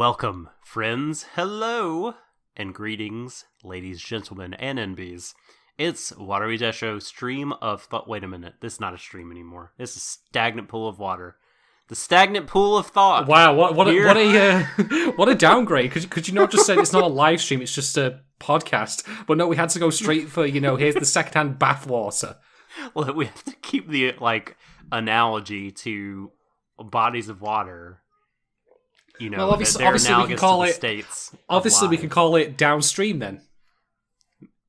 Welcome, friends, hello, and greetings, ladies, gentlemen, and NBs. It's Warui Deshou, stream of thought. Wait a minute, this is not a stream anymore. This is a stagnant pool of water. The stagnant pool of thought. Wow, what a downgrade. Could you not just say it's not a live stream, it's just a podcast? But no, we had to go straight for, here's the secondhand bathwater. Well, we have to keep the, analogy to bodies of water. Well, obviously we can call it states. Obviously, we can call it downstream then.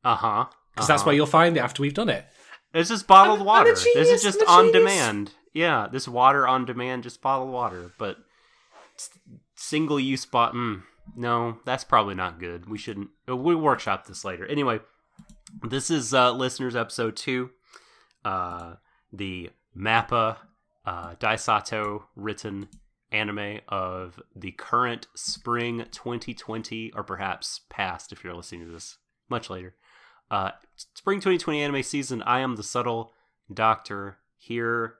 Because that's where you'll find it after we've done it. It's just bottled water. This is just on demand. Yeah, this water on demand, just bottled water. But single-use no, that's probably not good. We shouldn't. We'll workshop this later. Anyway, this is listeners episode 2. The Mappa Dai Sato written anime of the current spring 2020, or perhaps past if you're listening to this much later. Spring 2020 anime season. I am the Subtle Doctor here,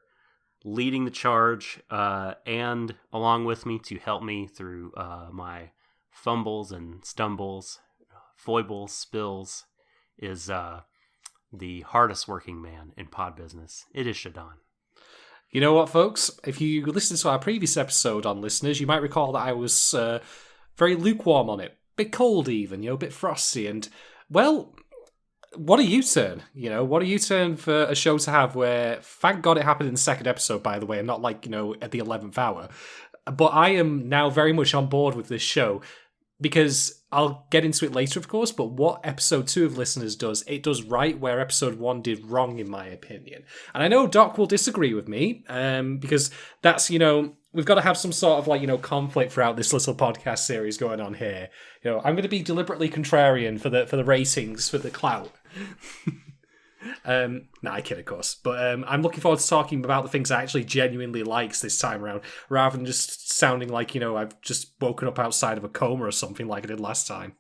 leading the charge, and along with me to help me through my fumbles and stumbles, foibles, spills, is the hardest working man in pod business. It is Shadon. You know what, folks? If you listened to our previous episode on Listeners, you might recall that I was very lukewarm on it. Bit cold even, a bit frosty. And, well, what a U-turn, What a U-turn for a show to have where, thank God it happened in the second episode, by the way, and not at the 11th hour. But I am now very much on board with this show because I'll get into it later, of course, but what episode 2 of Listeners does, it does right where episode 1 did wrong, in my opinion. And I know Doc will disagree with me, because that's, we've got to have some sort of, conflict throughout this little podcast series going on here. I'm going to be deliberately contrarian for the ratings, for the clout. I kid, of course. But I'm looking forward to talking about the things I actually genuinely likes this time around, rather than just sounding like, I've just woken up outside of a coma or something like I did last time.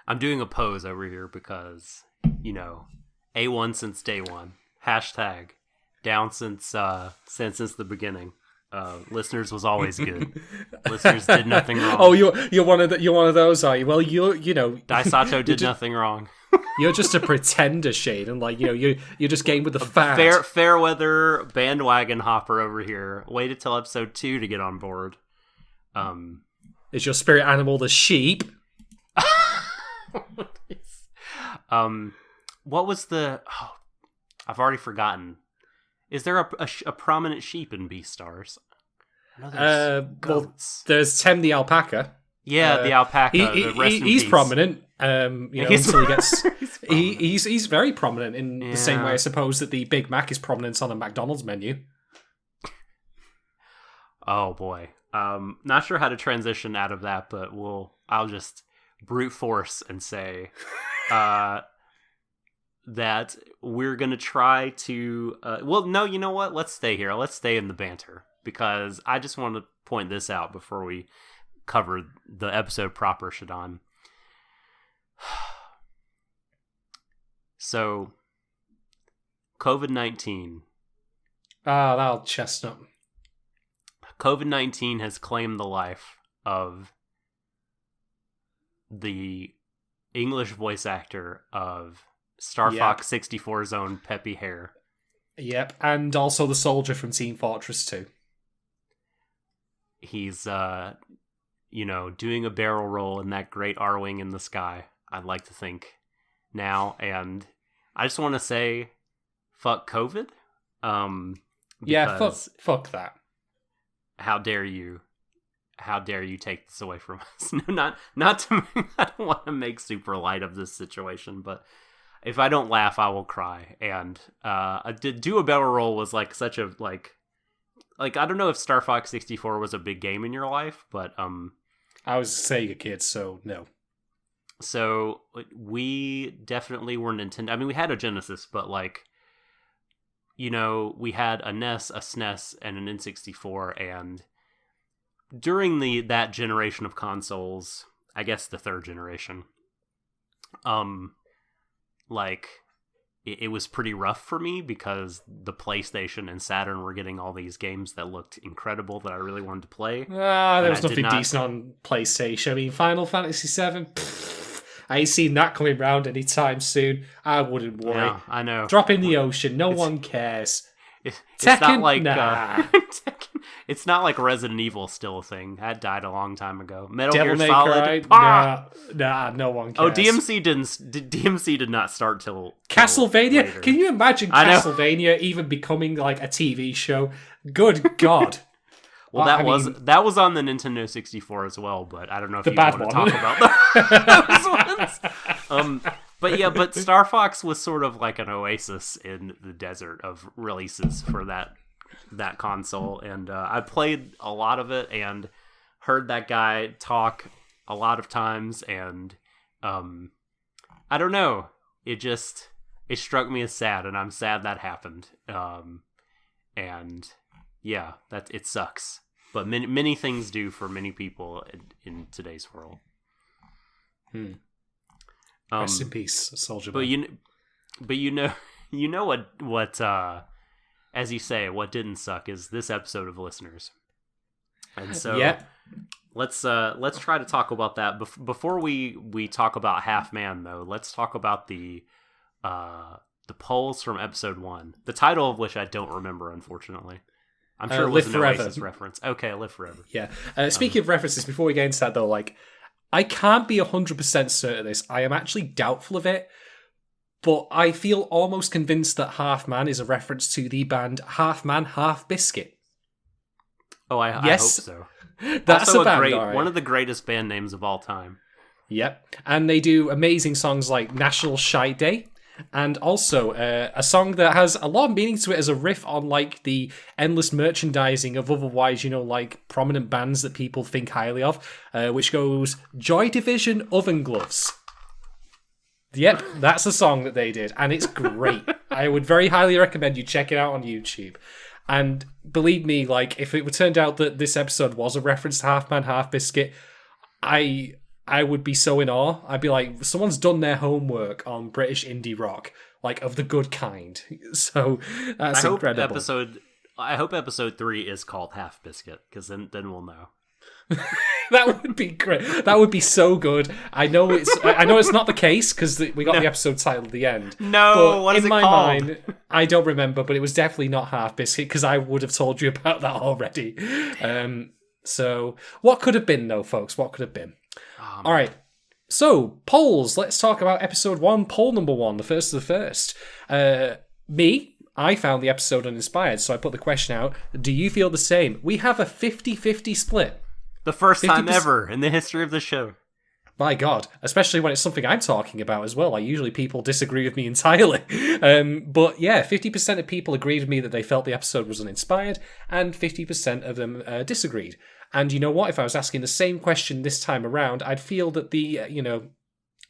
I'm doing a pose over here because, A1 since day one. Hashtag down since the beginning. Listeners was always good. Listeners did nothing wrong. Oh, you're one of those, are you? Well, Dai Sato did nothing wrong. You're just a pretender, Shadon. You're just game with the fad. Fair weather bandwagon hopper over here. Waited till episode 2 to get on board. Is your spirit animal the sheep? What was the? Oh, I've already forgotten. Is there a prominent sheep in Beastars? Goats. There's Tem the alpaca. Yeah, the alpaca. He's prominent. Until he gets, he's very prominent in the same way I suppose that the Big Mac is prominent on the McDonald's menu. Oh boy, not sure how to transition out of that, but I'll just brute force and say that we're gonna try to. No, you know what? Let's stay here. Let's stay in the banter because I just want to point this out before we cover the episode proper, Shadon. So, COVID-19. Ah, that old chestnut. COVID-19 has claimed the life of the English voice actor of Star Fox 64's own Peppy Hare. Yep, and also the soldier from Team Fortress 2. He's, doing a barrel roll in that great R-Wing in the sky, I'd like to think, now. And I just want to say, fuck COVID. Fuck that. How dare you? How dare you take this away from us? No, not to. I don't want to make super light of this situation, but if I don't laugh, I will cry. And do a barrel roll was such a I don't know if Star Fox 64 was a big game in your life, but I was a Sega kid, so no. So we definitely were Nintendo. I mean, we had a Genesis, but we had a NES, a SNES, and an N64, and during that generation of consoles, I guess the third generation, it was pretty rough for me because the PlayStation and Saturn were getting all these games that looked incredible that I really wanted to play. There was nothing decent on PlayStation. I mean, Final Fantasy VII, I ain't seen that coming round anytime soon. I wouldn't worry. Yeah, I know. Drop in the ocean. No one cares. It's Tekken? not like Nah. it's not like Resident Evil still a thing. That died a long time ago. Metal Devil Gear May Solid. Cry? Nah, no one cares. Oh, DMC did not start till Castlevania? later. Can you imagine I know. Castlevania even becoming like a TV show? Good God. Well, I mean, that was on the Nintendo 64 as well, but I don't know if The you bad want to one. talk about those ones. But Star Fox was sort of like an oasis in the desert of releases for that console, and I played a lot of it and heard that guy talk a lot of times, and I don't know, it struck me as sad, and I'm sad that happened, and yeah, that it sucks, but many things do for many people in today's world. Rest in peace, Soldier But Man. you know what as you say, what didn't suck is this episode of Listeners. And so let's try to talk about that before we talk about Half Man, though. Let's talk about the polls from episode 1, the title of which I don't remember, unfortunately. I'm sure it was an Live Oasis Forever. reference. Okay, Live Forever. Yeah. Speaking of references, before we get into that, though, like, I can't be 100% certain of this. I am actually doubtful of it, but I feel almost convinced that Half Man is a reference to the band Half Man, Half Biscuit. Oh, I hope Yes. so. That's Also a band, great, one of the greatest band names of all time. Yep. And they do amazing songs like National Shy Day, and also a song that has a lot of meaning to it as a riff on like the endless merchandising of otherwise, like prominent bands that people think highly of, which goes Joy Division Oven Gloves. Yep, that's a song that they did, and it's great. I would very highly recommend you check it out on YouTube. And believe me, like, if it turned out that this episode was a reference to Half Man, Half Biscuit, I would be so in awe. I'd be like, someone's done their homework on British indie rock, like, of the good kind. So that's incredible. I hope episode 3 is called Half Biscuit, because then we'll know. That would be great. That would be so good. I know it's not the case because we got the episode title at the end. No, but what is in it my called? mind, I don't remember, but it was definitely not Half Biscuit because I would have told you about that already. So what could have been, though, folks? What could have been? All right. So polls. Let's talk about episode 1. Poll number 1, the first of the first. I found the episode uninspired, so I put the question out. Do you feel the same? We have a 50-50 split. The first time 50%. ever in the history of the show. My God, especially when it's something I'm talking about as well. Like, usually people disagree with me entirely. But yeah, 50% of people agreed with me that they felt the episode was uninspired, and 50% of them disagreed. And you know what? If I was asking the same question this time around, I'd feel that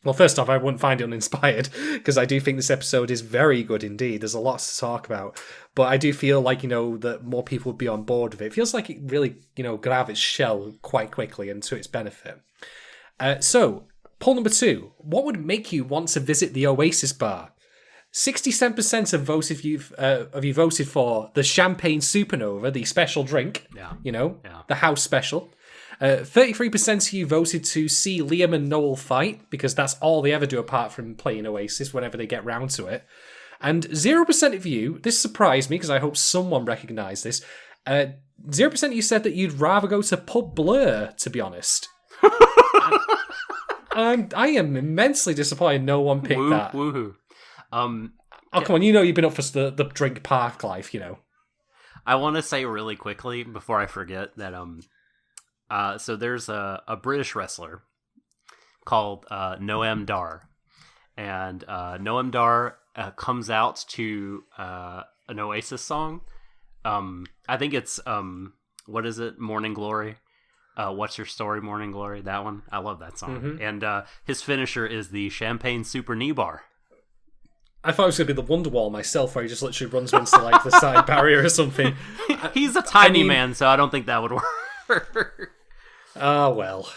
well, first off, I wouldn't find it uninspired, because I do think this episode is very good indeed. There's a lot to talk about. But I do feel like, that more people would be on board with it. It feels like it really, got out of its shell quite quickly and to its benefit. So, poll number 2. What would make you want to visit the Oasis bar? 67% of you voted for the Champagne Supernova, the special drink. Yeah. The house special. 33% of you voted to see Liam and Noel fight, because that's all they ever do apart from playing Oasis whenever they get round to it. And 0% of you, this surprised me because I hope someone recognised this, 0% of you said that you'd rather go to Pub Blur, to be honest. I am immensely disappointed no one picked that. Woohoo. Oh, come on, you've been up for the drink park life, I want to say really quickly, before I forget, that so there's a British wrestler called Noam Dar. And Noam Dar comes out to an Oasis song. I think it's, what is it? Morning Glory. What's Your Story, Morning Glory? That one. I love that song. Mm-hmm. And his finisher is the Champagne Super Knee Bar. I thought it was going to be the Wonderwall myself, where he just literally runs into like the side barrier or something. He's a tiny man, so I don't think that would work. Oh, well.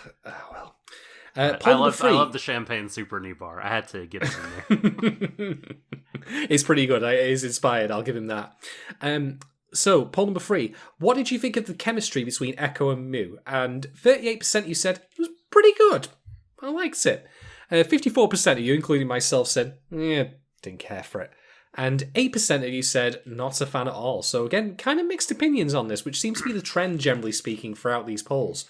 I love the champagne super knee bar. I had to get it in there. It's pretty good. It is inspired. I'll give him that. So, poll number 3. What did you think of the chemistry between Echo and Mu? And 38% you said it was pretty good. I liked it. 54% of you, including myself, said, didn't care for it. And 8% of you said, not a fan at all. So again, kind of mixed opinions on this, which seems to be the trend, generally speaking, throughout these polls.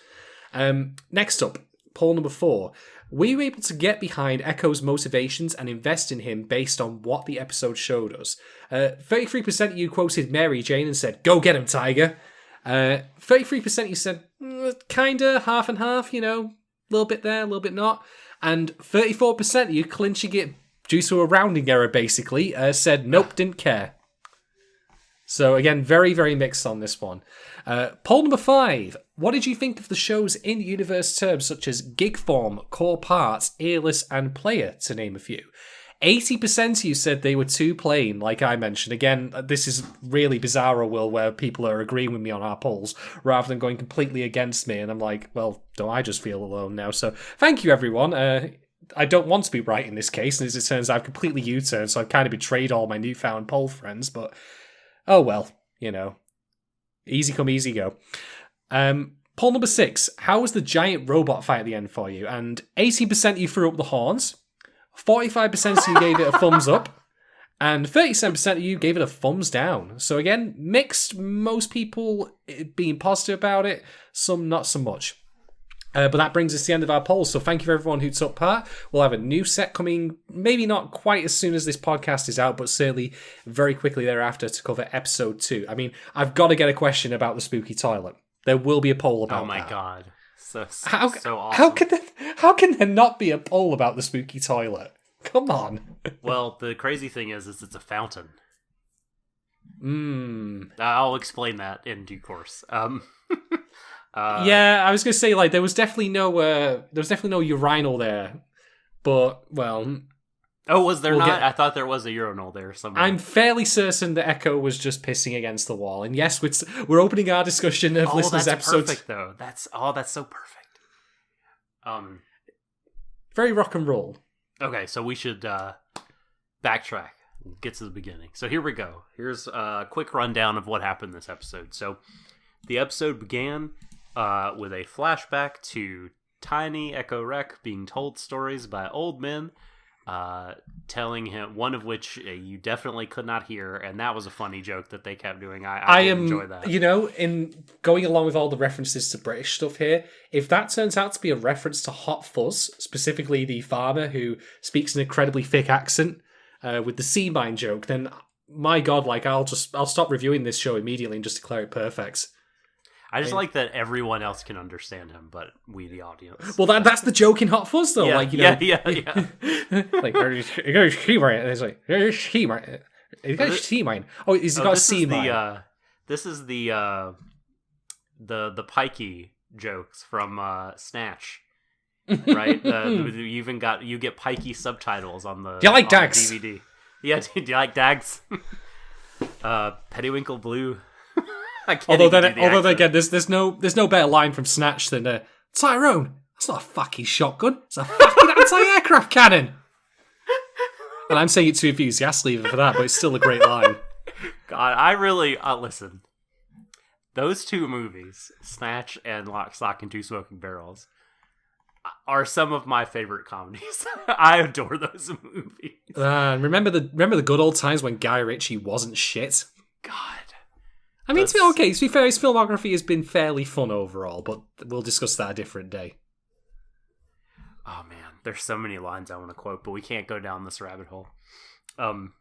Next up, poll number 4. Were you able to get behind Echo's motivations and invest in him based on what the episode showed us? 33% of you quoted Mary Jane and said, go get him, Tiger. 33% you said, kinda, half and half, a little bit there, a little bit not. And 34% of you, clinching it due to a rounding error, basically, said, nope, didn't care. So again, very, very mixed on this one. Poll number 5. What did you think of the show's in-universe terms such as gig form, core parts, earless, and player, to name a few? 80% of you said they were too plain, like I mentioned. Again, this is really bizarre world where people are agreeing with me on our polls rather than going completely against me. And I'm like, well, don't I just feel alone now? So thank you, everyone. I don't want to be right in this case, and as it turns out, I've completely U-turned, so I've kind of betrayed all my newfound poll friends, but oh well, easy come, easy go. Poll number 6. How was the giant robot fight at the end for you? And 80% you threw up the horns, 45% of you gave it a thumbs up, and 37% of you gave it a thumbs down. So again, mixed, most people being positive about it, some not so much. But that brings us to the end of our polls, so thank you for everyone who took part. We'll have a new set coming, maybe not quite as soon as this podcast is out, but certainly very quickly thereafter to cover episode 2. I mean, I've got to get a question about the spooky toilet. There will be a poll about that. Oh my god. So awesome. How can there not be a poll about the spooky toilet? Come on. Well, the crazy thing is it's a fountain. I'll explain that in due course. Yeah, I was gonna say there was definitely no urinal there, but well. Oh, was there not? I thought there was a urinal there somewhere. I'm fairly certain that Echo was just pissing against the wall, and yes, we're opening our discussion of listeners' episodes. Perfect though. That's so perfect. Very rock and roll. Okay, so we should backtrack, get to the beginning. So here we go. Here's a quick rundown of what happened this episode. So the episode began with a flashback to tiny Echo Rec being told stories by old men, telling him, one of which you definitely could not hear, and that was a funny joke that they kept doing. I enjoy that. In going along with all the references to British stuff here, if that turns out to be a reference to Hot Fuzz, specifically the farmer who speaks an incredibly thick accent with the sea mine joke, then my god, I'll stop reviewing this show immediately and just declare it perfect. I just like that everyone else can understand him, but we, the audience. Well, that's the joke in Hot Fuzz, though. Yeah. There's she mine. It's like, there's she mine. He's got a sea mine. Oh, he's got a sea mine. This is the pikey jokes from Snatch, right? You get pikey subtitles on the. Do you like Dags? DVD. Yeah, do you like Dags? Pettiwinkle Blue. Although again, there's no better line from Snatch than Tyrone. That's not a fucking shotgun. It's a fucking anti-aircraft cannon. And I'm saying it too enthusiastically even for that, but it's still a great line. God, I really listen. Those two movies, Snatch and Lock, Stock, and Two Smoking Barrels, are some of my favorite comedies. I adore those movies. Remember the good old times when Guy Ritchie wasn't shit? God. I mean, to be fair, his filmography has been fairly fun overall, but we'll discuss that a different day. Oh man, there's so many lines I want to quote, but we can't go down this rabbit hole. Tom,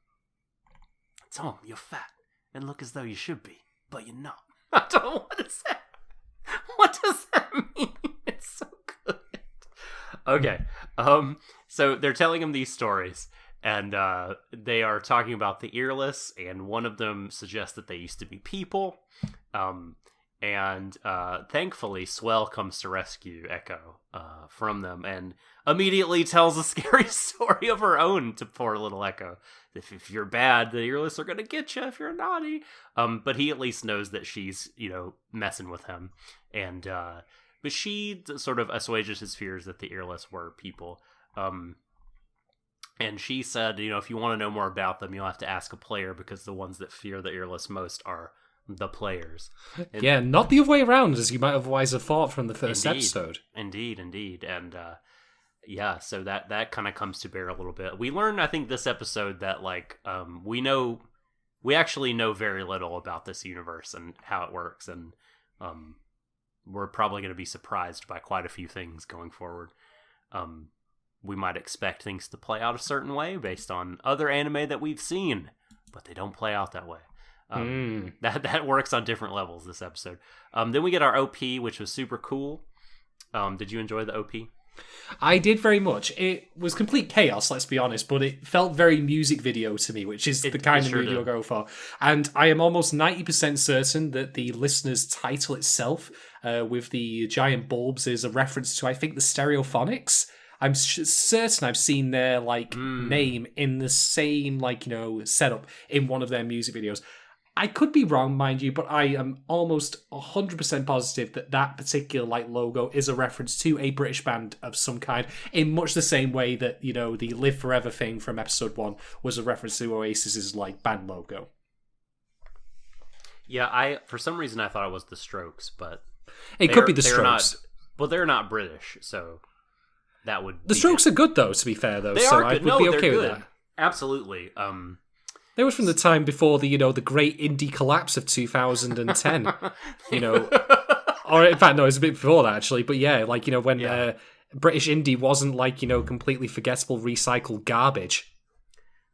you're fat and look as though you should be, but you're not. I don't know what is that. What does that mean? It's so good. Okay, so they're telling him these stories. And they are talking about the earless, and one of them suggests that they used to be people. And thankfully, Swell comes to rescue Echo from them and immediately tells a scary story of her own to poor little Echo. If you're bad, the earless are going to get you if you're naughty. But he at least knows that she's, messing with him. And but she sort of assuages his fears that the earless were people. And she said, if you want to know more about them, you'll have to ask a player, because the ones that fear the earless most are the players. And not the other way around, as you might otherwise have thought from the first episode. Indeed. And so that kind of comes to bear a little bit. We learned, I think, this episode that we actually know very little about this universe and how it works, and we're probably going to be surprised by quite a few things going forward. We might expect things to play out a certain way based on other anime that we've seen, but they don't play out that way. That works on different levels this episode. Then we get our OP, which was super cool. Did you enjoy the OP? I did very much. It was complete chaos, let's be honest, but it felt very music video to me, which is the kind of mood you'll go for. And I am almost 90% certain that the listener's title itself, with the giant bulbs, is a reference to, I think, the Stereophonics. I'm certain I've seen their name in the same setup in one of their music videos. I could be wrong, mind you, but I am almost 100% positive that particular logo is a reference to a British band of some kind, in much the same way that the Live Forever thing from episode 1 was a reference to Oasis's band logo. Yeah, for some reason I thought it was the Strokes, but it could be the Strokes. But they're not British, so that would. The Strokes are good, though. To be fair, though, so I would be okay with that. Absolutely. They was from the time before the the great indie collapse of 2010. Or in fact, no, it was a bit before that actually. But yeah, when British indie wasn't completely forgettable recycled garbage.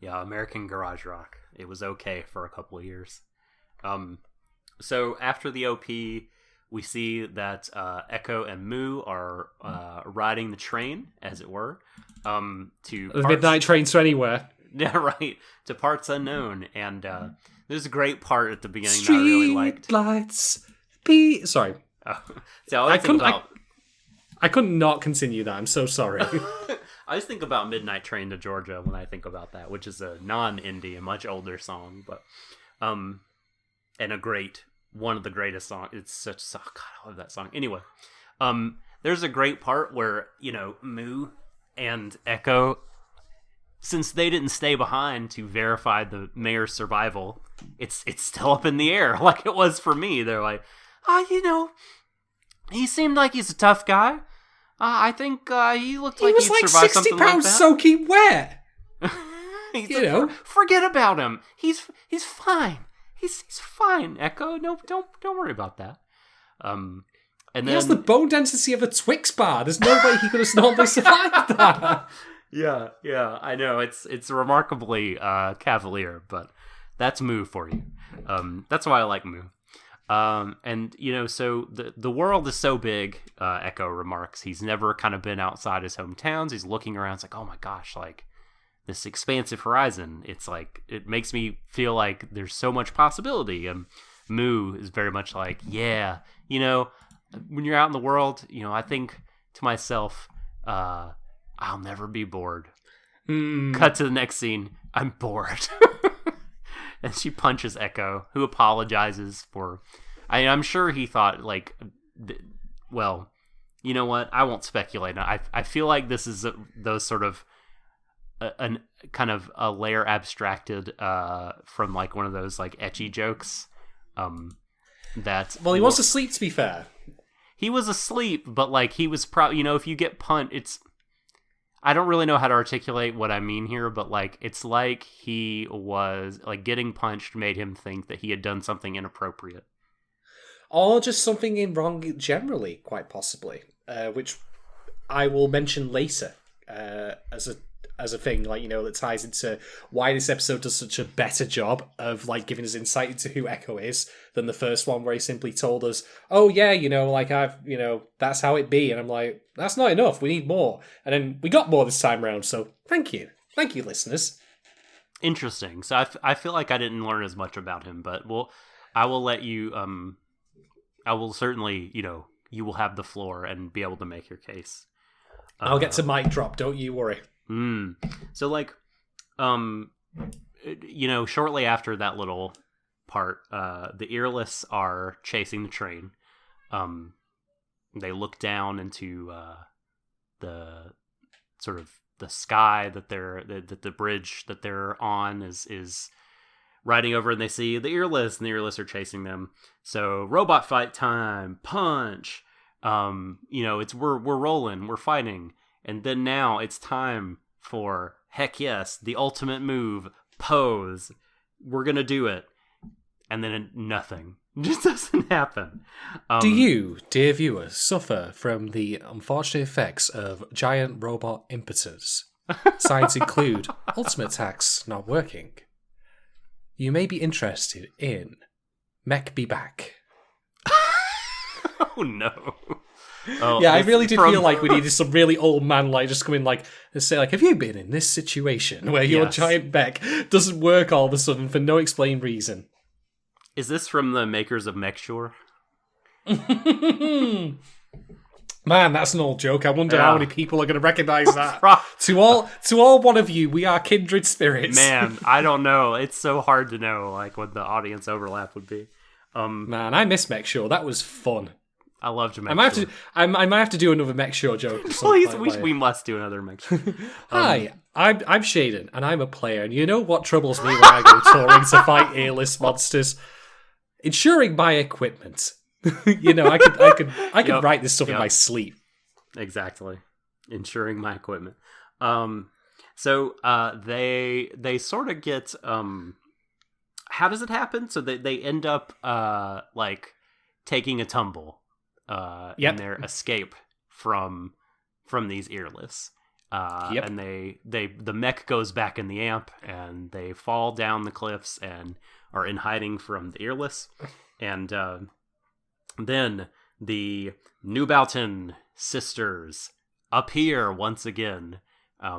Yeah, American garage rock. It was okay for a couple of years. So after the OP, we see that Echo and Mu are riding the train, as it were, to the midnight train to anywhere. Yeah, right. To parts unknown, and there's a great part at the beginning that I really liked. Street lights, sorry. So I couldn't not continue that. I'm so sorry. I just think about Midnight Train to Georgia when I think about that, which is a non-indie, a much older song, but and one of the greatest songs. It's such God, I love that song. Anyway, there's a great part where Mu and Echo, since they didn't stay behind to verify the mayor's survival, it's still up in the air like it was for me. They're like, he seemed like he's a tough guy. I think he looked like he'd survive something like that. He was 60 pounds soaking wet. Forget about him. He's fine. He's fine, Echo. No, don't worry about that. And then he has the bone density of a Twix bar. There's no way he could have normally survived that. Yeah, I know. It's remarkably cavalier, but that's Mu for you. That's why I like Mu. And so the world is so big, Echo remarks. He's never kind of been outside his hometowns. He's looking around. It's like, oh my gosh, this expansive horizon. It's it makes me feel like there's so much possibility. And Mu is very much like, yeah, when you're out in the world, I think to myself, I'll never be bored. Cut to the next scene. I'm bored. And she punches Echo, who apologizes for... I'm sure he thought, well, you know what? I won't speculate. I feel like this is those sort of... kind of a layer abstracted from, one of those, ecchi jokes. That... Well, he wants to sleep, to be fair. He was asleep, but, he was probably... if you get punched, it's... I don't really know how to articulate what I mean here, but it's like he was getting punched made him think that he had done something inappropriate, or just something wrong generally, quite possibly, which I will mention later as a thing that ties into why this episode does such a better job of giving us insight into who Echo is than the first one, where he simply told us, oh yeah, I've that's how it be, and I'm like, that's not enough, we need more. And then we got more this time around, so thank you listeners. Interesting. So I feel like I didn't learn as much about him, but I will let you I will certainly you will have the floor and be able to make your case. I'll get to mic drop, don't you worry. So shortly after that little part, the earless are chasing the train. they look down into the sort of the sky that the bridge that they're on is riding over, and they see the earless, and the earless are chasing them. So robot fight time, punch. It's we're rolling, we're fighting, and then now it's time for heck yes, the ultimate move, pose. We're gonna do it, and then nothing just doesn't happen. Do you, dear viewers, suffer from the unfortunate effects of giant robot impotence? Signs include ultimate attacks not working. You may be interested in Mech Be Back. Oh no. Oh, yeah, I really did feel like we needed some really old man just come in and say have you been in this situation where your giant mech doesn't work all of a sudden for no explained reason? Is this from the makers of Mech Sure? Man, that's an old joke. I wonder how many people are going to recognize that. To all one of you, we are kindred spirits. Man, I don't know. It's so hard to know what the audience overlap would be. Man, I miss Mech Sure. That was fun. I loved Mech Sure. I might have to do another Mech Sure joke. Please, we must do another Mech Sure. Hi, I'm Shadon, and I'm a player. And you know what troubles me when I go touring to fight earless monsters? Insuring my equipment. I could write this stuff in my sleep. Exactly. Insuring my equipment. So they sort of get how does it happen? So they end up taking a tumble in their escape from these earless. And the mech goes back in the amp, and they fall down the cliffs and are in hiding from the earless. And then the Newbalton sisters appear once again.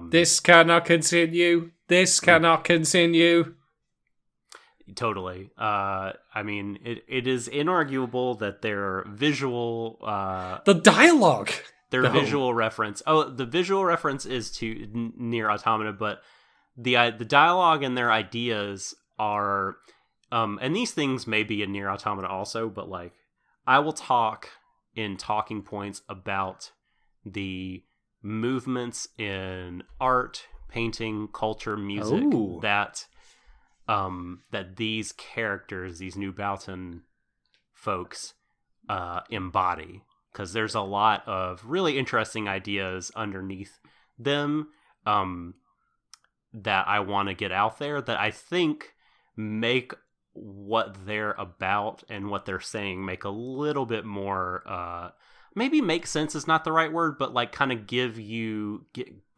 This cannot continue. This cannot continue. Totally. I mean, it is inarguable that their visual... the dialogue! Their visual reference... Oh, the visual reference is to Nier Automata, but the dialogue and their ideas are... and these things may be in Nier Automata also, but I will talk in talking points about the movements in art, painting, culture, music that these characters, these Newbalton folks, embody. Because there's a lot of really interesting ideas underneath them that I want to get out there that I think make what they're about and what they're saying make a little bit more maybe make sense is not the right word, but kind of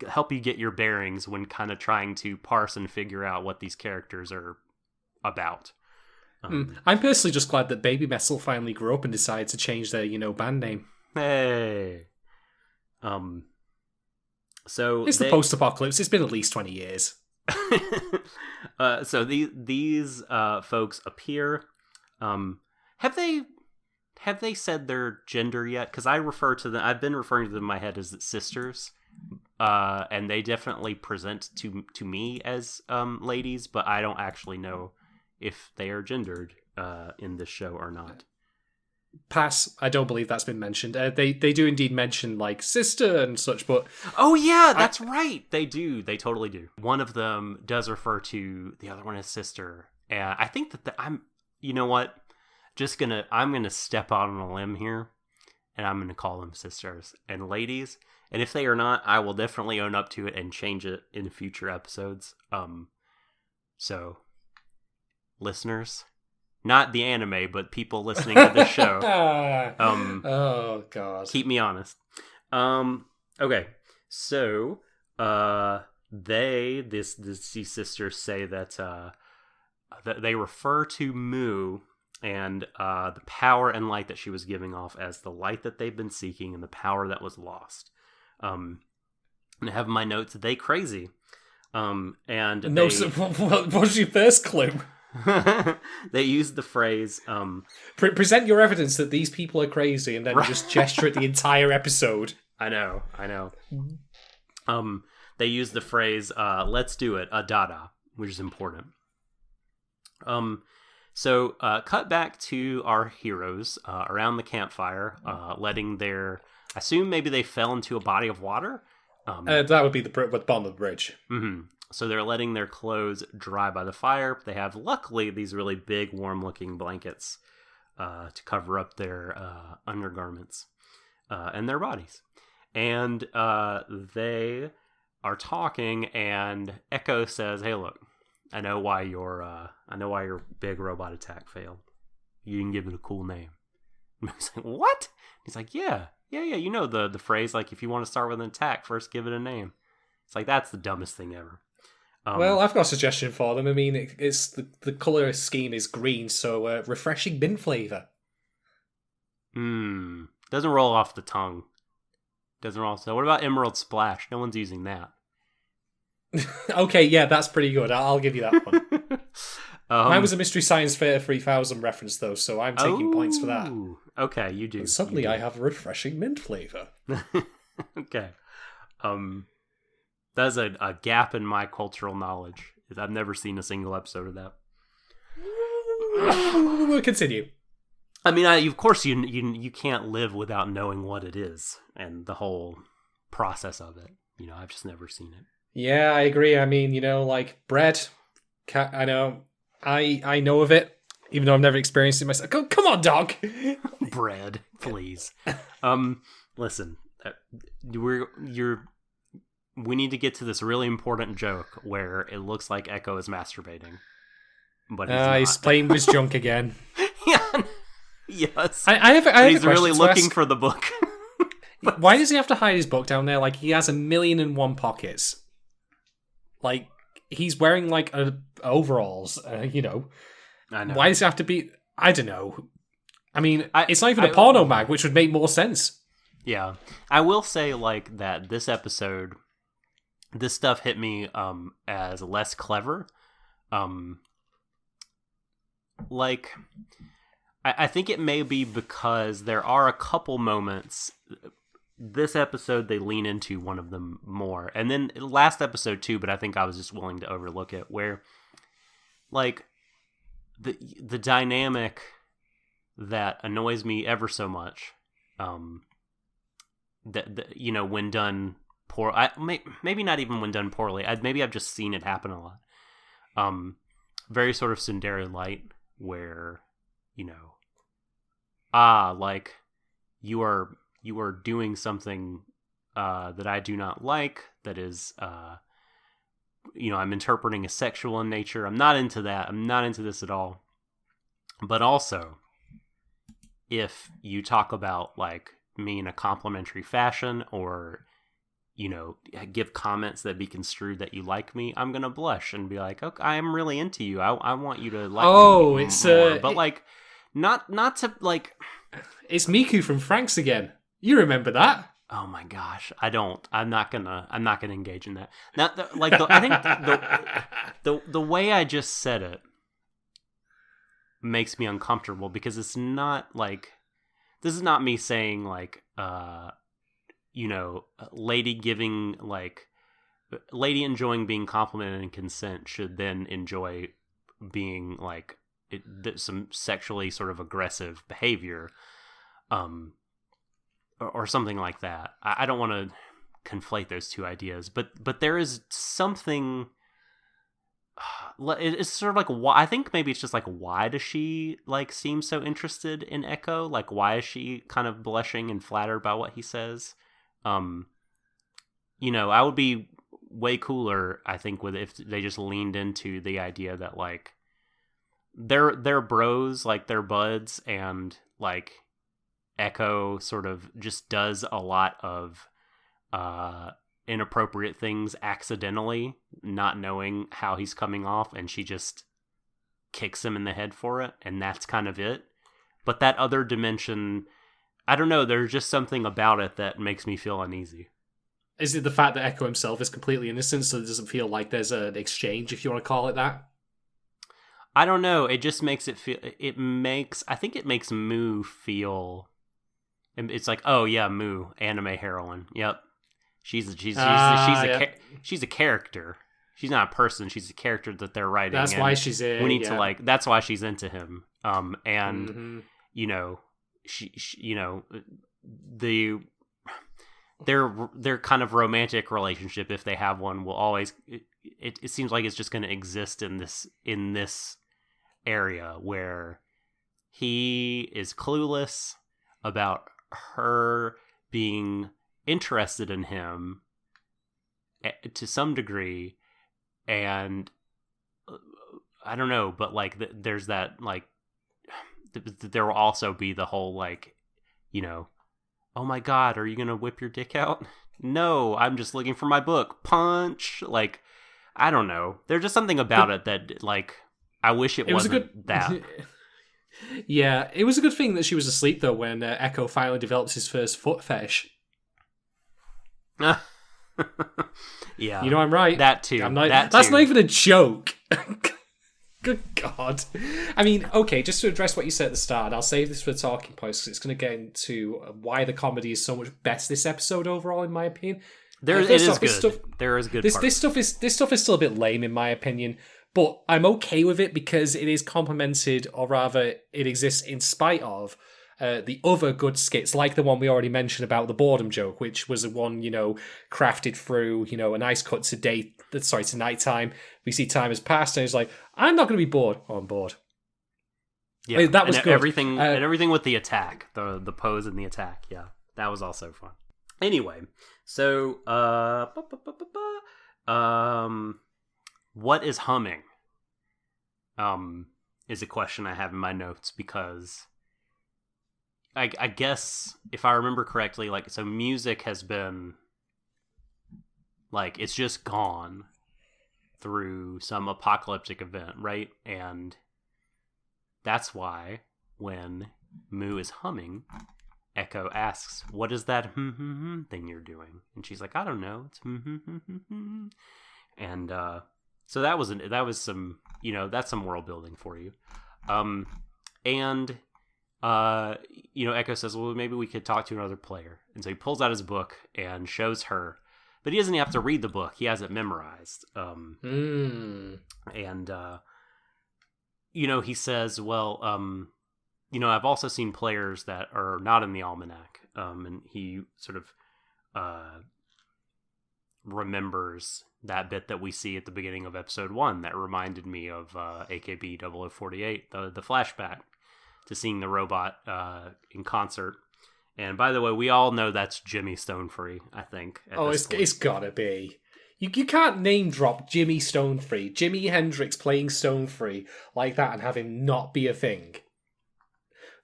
help you get your bearings when kind of trying to parse and figure out what these characters are about. I'm personally just glad that Baby Metal finally grew up and decided to change their band name. Hey. So it's the post-apocalypse. It's been at least 20 years. So these folks appear. Have they said their gender yet? Because I refer to them. I've been referring to them in my head as sisters, and they definitely present to me as ladies, but I don't actually know if they are gendered in this show or not. Pass. I don't believe that's been mentioned. They do indeed mention sister and such, but oh yeah, that's right. They do. They totally do. One of them does refer to the other one as sister, and I think that I'm. You know what? I'm gonna step out on a limb here, and I'm gonna call them sisters and ladies. And if they are not, I will definitely own up to it and change it in future episodes. So listeners. Not the anime, but people listening to this show. Oh god. Keep me honest. Okay. So these sisters say that they refer to Mu and the power and light that she was giving off as the light that they've been seeking and the power that was lost. And I have in my notes, they crazy. And no, what was your first clue? They used the phrase present your evidence that these people are crazy and then just gesture at the entire episode. I know. They used the phrase let's do it, a dada, which is important. So, cut back to our heroes around the campfire, letting their... I assume maybe they fell into a body of water? That would be the bottom of the bridge. Mm-hmm. So they're letting their clothes dry by the fire. They have, luckily, these really big, warm-looking blankets to cover up their undergarments and their bodies. And they are talking, and Echo says, "Hey, look, I know why your big robot attack failed. You didn't give it a cool name." And I was like, "What?" He's like, "Yeah. You know the phrase, like, if you want to start with an attack, first give it a name." It's like, that's the dumbest thing ever. Well, I've got a suggestion for them. I mean, it's the color scheme is green, so refreshing mint flavor. Doesn't roll off the tongue. Doesn't roll. So what about Emerald Splash? No one's using that. Okay, yeah, that's pretty good. I'll give you that one. Mine was a Mystery Science Theater 3000 reference, though, so I'm taking points for that. Okay, you do. And suddenly I have a refreshing mint flavor. Okay. That's a gap in my cultural knowledge. I've never seen a single episode of that. We'll continue. I mean, of course, you can't live without knowing what it is and the whole process of it. I've just never seen it. Yeah, I agree. I mean, like bread. I know. I know of it, even though I've never experienced it myself. Come on, dog. Bread, please. Listen, we need to get to this really important joke where it looks like Echo is masturbating, but he's playing with his junk again. Yeah. Yes. I have he's really looking for the book. Why does he have to hide his book down there? Like, he has 1,000,001 pockets. Like, he's wearing like overalls. I know. Why does it have to be? I don't know. I mean, it's not even a porno mag, which would make more sense. Yeah, I will say like that. This episode, this stuff hit me as less clever. Like, I think it may be because there are a couple moments. This episode, they lean into one of them more. And then last episode too, but I think I was just willing to overlook it, where like the dynamic that annoys me ever so much, that when done maybe not even when done poorly. Maybe I've just seen it happen a lot. Very sort of Tsundere light, where like you are doing something that I do not like, that is I'm interpreting as sexual in nature. I'm not into that. I'm not into this at all. But also, if you talk about like me in a complimentary fashion, or give comments that be construed that you like me, I'm gonna blush and be like, okay, I am really into you. I want you to like me more. But like not to like, it's Miku from Franks again. You remember that? Oh my gosh, I don't. I'm not gonna engage in that. Now, I think the way I just said it makes me uncomfortable, because it's not like, this is not me saying like lady enjoying being complimented and consent should then enjoy being like some sexually sort of aggressive behavior, or something like that. I don't want to conflate those two ideas, but there is something. It's sort of like, why, I think maybe it's just like, why does she like seem so interested in Echo? Like, why is she kind of blushing and flattered by what he says? I would be way cooler, I think, with if they just leaned into the idea that like they're bros, like they're buds, and like Echo sort of just does a lot of inappropriate things accidentally, not knowing how he's coming off, and she just kicks him in the head for it, and that's kind of it. But that other dimension, I don't know, there's just something about it that makes me feel uneasy. Is it the fact that Echo himself is completely innocent, so it doesn't feel like there's an exchange, if you want to call it that? I don't know, it just makes it feel, I think it makes Moo feel, it's like, oh yeah, Moo, anime heroine, yep. She's a character. she's not a person. She's a character that they're writing. That's why she's in. We need to like. That's why she's into him. And Mm-hmm. you know, she you know, their kind of romantic relationship, if they have one, will always. It seems like it's just going to exist in this area where he is clueless about her being interested in him to some degree, and I don't know, but like there's that like there will also be the whole like, you know, oh my god, are you gonna whip your dick out? No, I'm just looking for my book. Punch. Like, I don't know, there's just something about it that like I wish it wasn't that. Yeah, it was a good thing that she was asleep though when Echo finally develops his first foot fetish. Yeah, you know I'm right. That too. That's not even a joke. Good God. I mean, okay, just to address what you said at the start, and I'll save this for the talking points because it's going to get into why the comedy is so much better this episode overall, in my opinion. There is good. There is good. This stuff is still a bit lame in my opinion, but I'm okay with it because it is complemented, or rather, it exists in spite of the other good skits, like the one we already mentioned about the boredom joke, which was the one, you know, crafted through, you know, a nice cut to nighttime. We see time has passed, and it's like, I'm not going to be bored. Oh, I'm bored. Yeah, I mean, that was good. Everything and everything with the attack, the pose and the attack. Yeah, that was also fun. Anyway, so what is humming? Is a question I have in my notes because I guess if I remember correctly, like, so music has been like, it's just gone through some apocalyptic event, right? And that's why when Moo is humming, Echo asks, "What is that thing you're doing?" And she's like, "I don't know. It's And so that was some, you know, that's some world building for you. And you know, Echo says, "Well, maybe we could talk to another player." And so he pulls out his book and shows her, but he doesn't have to read the book; he has it memorized. And you know, he says, "Well, you know, I've also seen players that are not in the almanac." And he sort of remembers that bit that we see at the beginning of episode 1 that reminded me of AKB 0048, the flashback to seeing the robot in concert. And by the way, we all know that's Jimmy Stonefree, I think. It's gotta be. You can't name drop Jimmy Stonefree, Jimi Hendrix playing Stonefree like that and have him not be a thing.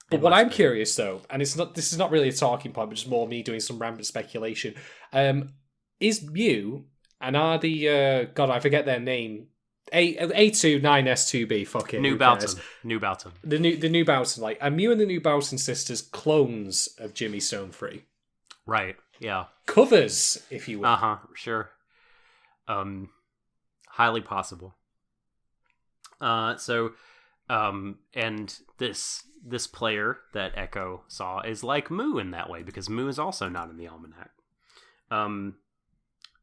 But what I'm curious though, and this is not really a talking point, but just more me doing some rampant speculation, is Mew and are the God, I forget their name, A29S2B, fuck it. New Boughton. The New Boughton, like, are Mew and the New Boughton sisters clones of Jimmy Stonefree? Right, yeah. Covers, if you will. Sure. Highly possible. And this player that Echo saw is like Moo in that way, because Moo is also not in the almanac.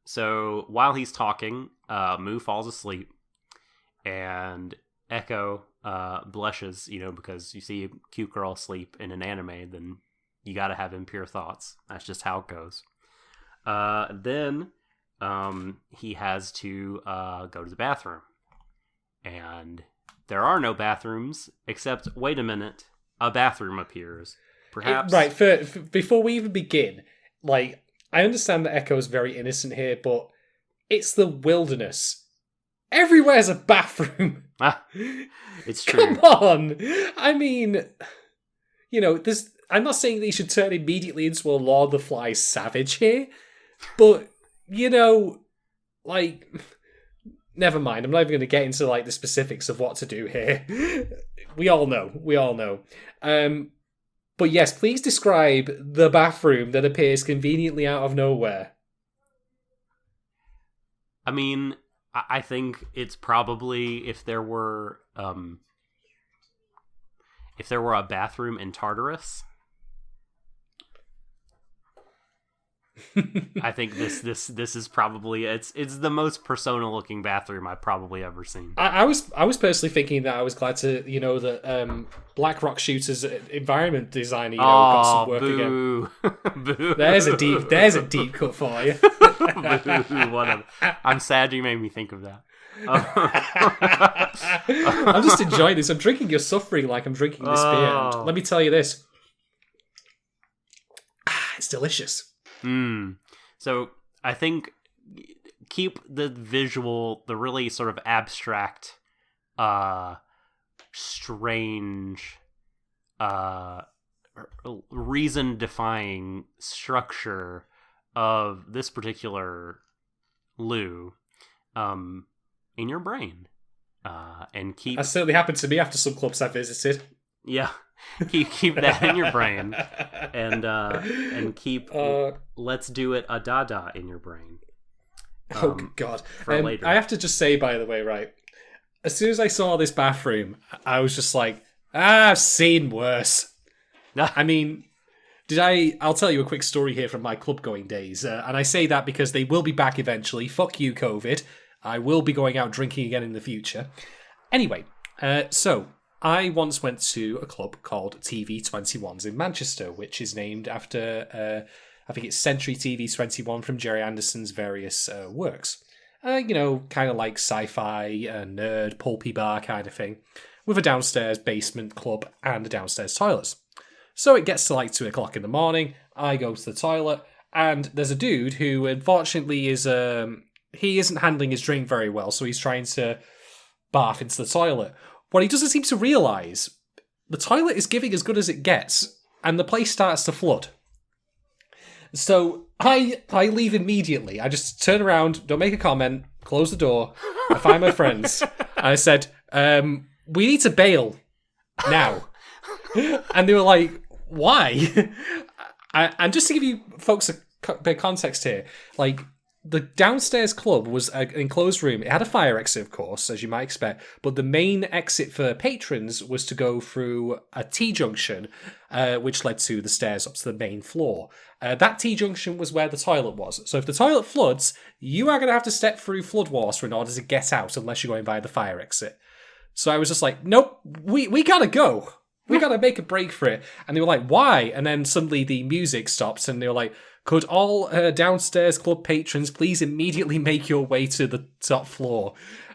So while he's talking, Moo falls asleep, and Echo blushes, you know, because you see a cute girl asleep in an anime, then you gotta have impure thoughts. That's just how it goes. Then he has to go to the bathroom, and there are no bathrooms, except, wait a minute, a bathroom appears. Perhaps. Before we even begin, like, I understand that Echo is very innocent here, but it's the wilderness. Everywhere's a bathroom. It's true. Come on! I mean, you know, I'm not saying that you should turn immediately into a Lord of the Flies savage here, but, you know, like, never mind. I'm not even going to get into, like, the specifics of what to do here. We all know. But yes, please describe the bathroom that appears conveniently out of nowhere. I mean, I think it's probably if there were a bathroom in Tartarus. I think this is probably it's the most Persona looking bathroom I've probably ever seen. I was personally thinking that I was glad to that Black Rock Shooter's environment designer got some work boo. again. Boo. There's a deep cut for you. Boo. I'm sad you made me think of that. I'm just enjoying this. I'm drinking your suffering like I'm drinking this beer. And let me tell you this. It's delicious. So I think keep the visual, the really sort of abstract, strange, reason-defying structure of this particular Lou in your brain. And keep... That certainly happened to me after some clubs I visited. Yeah. Keep that in your brain, and keep let's do it a dada in your brain. Oh God! For later. I have to just say, by the way, right? As soon as I saw this bathroom, I was just like, I've seen worse. I mean, I'll tell you a quick story here from my club going days, and I say that because they will be back eventually. Fuck you, COVID. I will be going out drinking again in the future. Anyway, so. I once went to a club called TV21s in Manchester, which is named after, I think it's Century TV21 from Jerry Anderson's various works. Kind of like sci-fi, nerd, pulpy bar kind of thing, with a downstairs basement club and a downstairs toilets. So it gets to like 2 o'clock in the morning, I go to the toilet, and there's a dude who unfortunately is, he isn't handling his drink very well, so he's trying to barf into the toilet. What he doesn't seem to realise, the toilet is giving as good as it gets, and the place starts to flood. So I leave immediately. I just turn around, don't make a comment, close the door, I find my friends, and I said, we need to bail now. And they were like, why? And just to give you folks a bit of context here, like, the downstairs club was an enclosed room. It had a fire exit, of course, as you might expect, but the main exit for patrons was to go through a T-junction, which led to the stairs up to the main floor. That T-junction was where the toilet was. So if the toilet floods, you are going to have to step through flood water in order to get out, unless you're going via the fire exit. So I was just like, nope, we gotta go. We gotta make a break for it. And they were like, why? And then suddenly the music stops, and they were like, could all downstairs club patrons please immediately make your way to the top floor?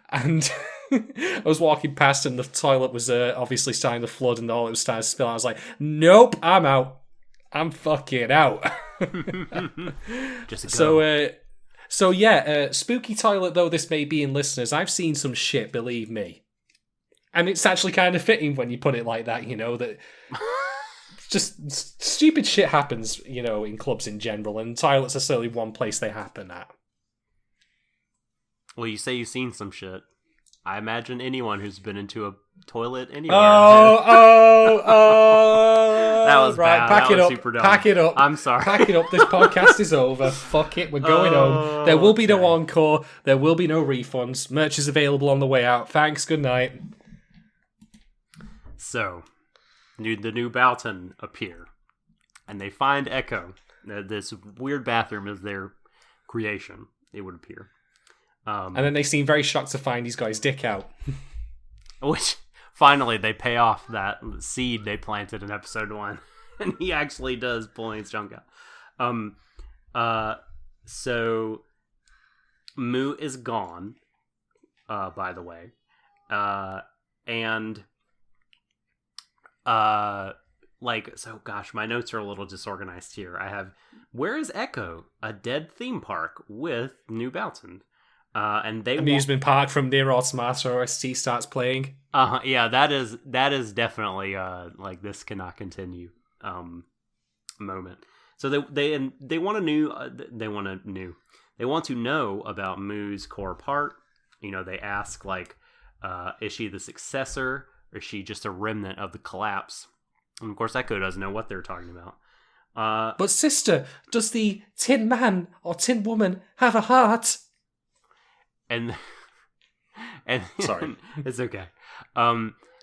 And I was walking past, and the toilet was obviously starting to flood, and all it was starting to spill. I was like, nope, I'm out. I'm fucking out. Just go. So yeah, spooky toilet though this may be in listeners, I've seen some shit, believe me. And it's actually kind of fitting when you put it like that, that... Just stupid shit happens, in clubs in general, and toilets are certainly one place they happen at. Well, you say you've seen some shit. I imagine anyone who's been into a toilet anywhere. Oh! That was right. bad. Pack that it was up. Super dumb. Pack it up. I'm sorry. Pack it up. This podcast is over. Fuck it. We're going home. There will be no encore. There will be no refunds. Merch is available on the way out. Thanks. Good night. So, the new Balton appear, and they find Echo. This weird bathroom is their creation, it would appear. And then they seem very shocked to find he's got his dick out. Which, finally, they pay off that seed they planted in episode 1. And he actually does pull his junk out. So, Mu is gone, by the way. And... gosh, my notes are a little disorganized here. I have, where is Echo? A dead theme park with New Balton. And they amusement park from near Automata OST starts playing. Yeah, that is definitely this cannot continue moment. So they want to know about Mu's core part. They ask is she the successor? Or is she just a remnant of the collapse? And of course, Echo doesn't know what they're talking about. But sister, does the Tin Man or Tin Woman have a heart? And sorry, it's okay.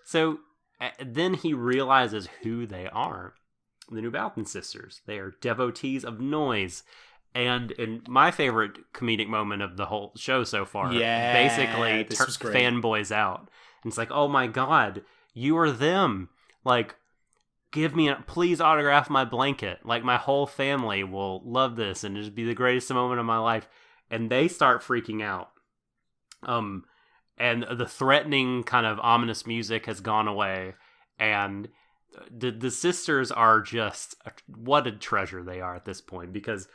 So then he realizes who they are. The New Balton sisters. They are devotees of noise. And my favorite comedic moment of the whole show so far, Yeah, basically fanboys out. And it's like, oh my god, you are them. Like, please autograph my blanket. Like, my whole family will love this and it'll be the greatest moment of my life. And they start freaking out. And the threatening kind of ominous music has gone away. And the sisters are just, what a treasure they are at this point. Because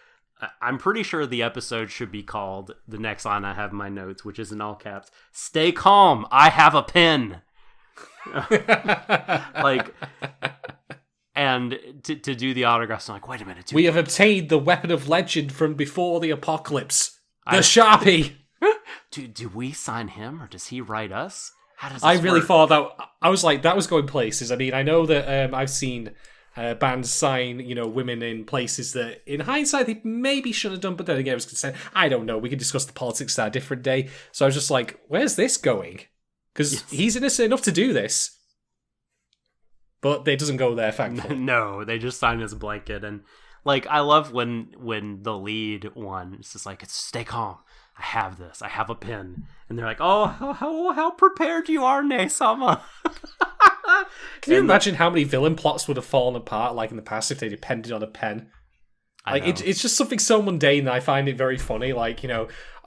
I'm pretty sure the episode should be called, the next line I have in my notes, which is in all caps, "Stay calm, I have a pen." Like, and to do the autographs, I'm like, wait a minute. We have obtained the weapon of legend from before the apocalypse. The Sharpie. Do we sign him or does he write us? How does this I really work? thought that. I was like, that was going places. I mean, I know that I've seen bands sign, women in places that, in hindsight, they maybe should have done, but then again, it was consent. I don't know. We can discuss the politics that a different day. So I was just like, where's this going? Because he's innocent enough to do this. But it doesn't go there, thankfully. No, they just sign his blanket. And, like, I love when the lead one is just like, stay calm. I have this. I have a pen. And they're like, oh, how prepared you are, Ne-sama. Can you imagine how many villain plots would have fallen apart, like in the past, if they depended on a pen? Like, it's just something so mundane that I find it very funny. Like,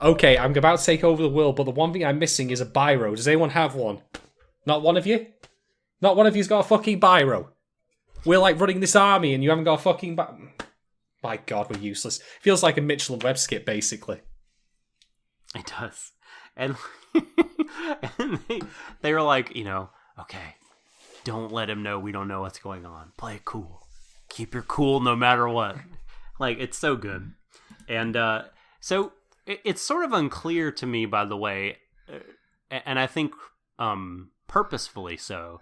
okay, I'm about to take over the world, but the one thing I'm missing is a biro. Does anyone have one? Not one of you? Not one of you's got a fucking biro. We're like running this army and you haven't got a fucking My god, we're useless. Feels like a Mitchell and Webb skit, basically. It does. And, and they were like, okay, don't let him know we don't know what's going on. Play it cool. Keep your cool no matter what. Like, it's so good. And so it's sort of unclear to me, by the way, and I think purposefully so,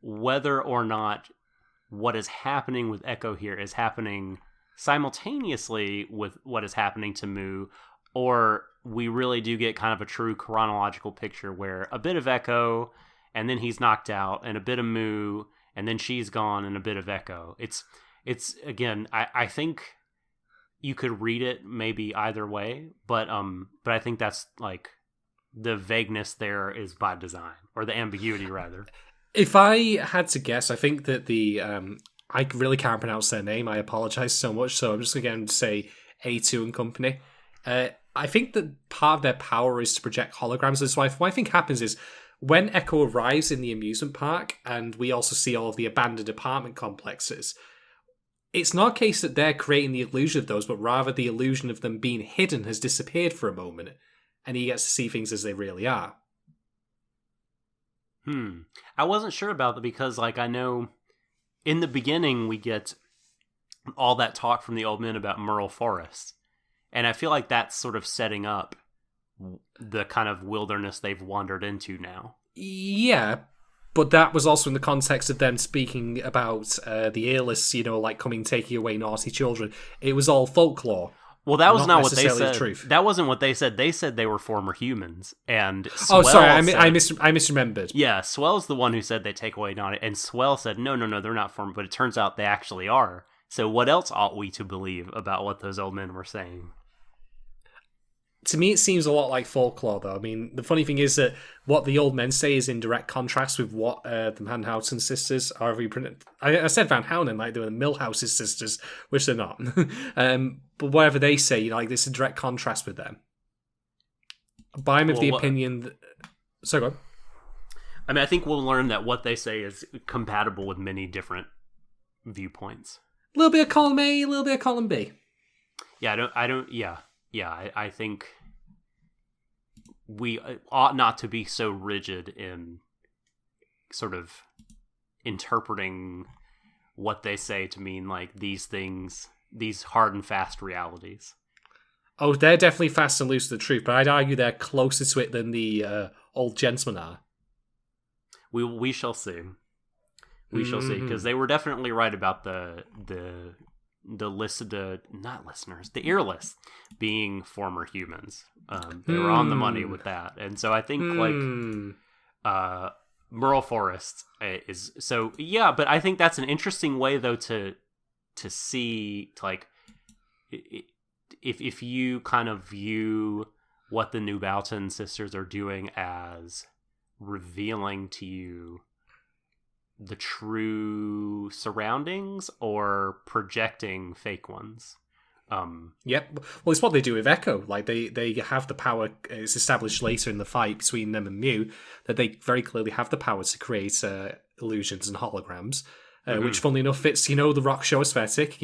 whether or not what is happening with Echo here is happening simultaneously with what is happening to Mu, or we really do get kind of a true chronological picture where a bit of Echo, and then he's knocked out, and a bit of Mu, and then she's gone, and a bit of Echo. It's again, I think you could read it maybe either way, but I think that's like the vagueness there is by design, or the ambiguity rather. If I had to guess, I think that I really can't pronounce their name. I apologize so much, so I'm just going to say A2 and Company. I think that part of their power is to project holograms. So what I think happens is when Echo arrives in the amusement park, and we also see all of the abandoned apartment complexes, it's not a case that they're creating the illusion of those, but rather the illusion of them being hidden has disappeared for a moment, and he gets to see things as they really are. I wasn't sure about that because, like, I know in the beginning we get all that talk from the old men about Merle Forest, and I feel like that's sort of setting up the kind of wilderness they've wandered into now. Yeah, but that was also in the context of them speaking about the earless, like coming taking away naughty children. It was all folklore. Well, that was not what they said. Truth. That wasn't what they said. They said they were former humans. And Swell I misremembered. Yeah, Swell's the one who said they take away naughty, and Swell said, no, they're not former, but it turns out they actually are. So what else ought we to believe about what those old men were saying? To me, it seems a lot like folklore, though. I mean, the funny thing is that what the old men say is in direct contrast with what the Van Houten sisters, however you pronounce. I said Van Houten like they were the Milhouse's sisters, which they're not. But whatever they say, like this is in direct contrast with them. But I'm of the opinion that... So go on. I mean, I think we'll learn that what they say is compatible with many different viewpoints. A little bit of column A, a little bit of column B. Yeah, I think we ought not to be so rigid in sort of interpreting what they say to mean like these things, these hard and fast realities. Oh, they're definitely fast and loose to the truth, but I'd argue they're closer to it than the old gentlemen are. We shall see. We shall see, because they were definitely right about the earless being former humans. They were on the money with that, and so I think Merle Forest is so yeah. But I think that's an interesting way though to see like if you kind of view what the New Boughton sisters are doing as revealing to you the true surroundings or projecting fake ones. Yep. Well, it's what they do with Echo. Like they have the power. It's established later in the fight between them and Mew that they very clearly have the power to create illusions and holograms, which, funnily enough, fits the rock show aesthetic.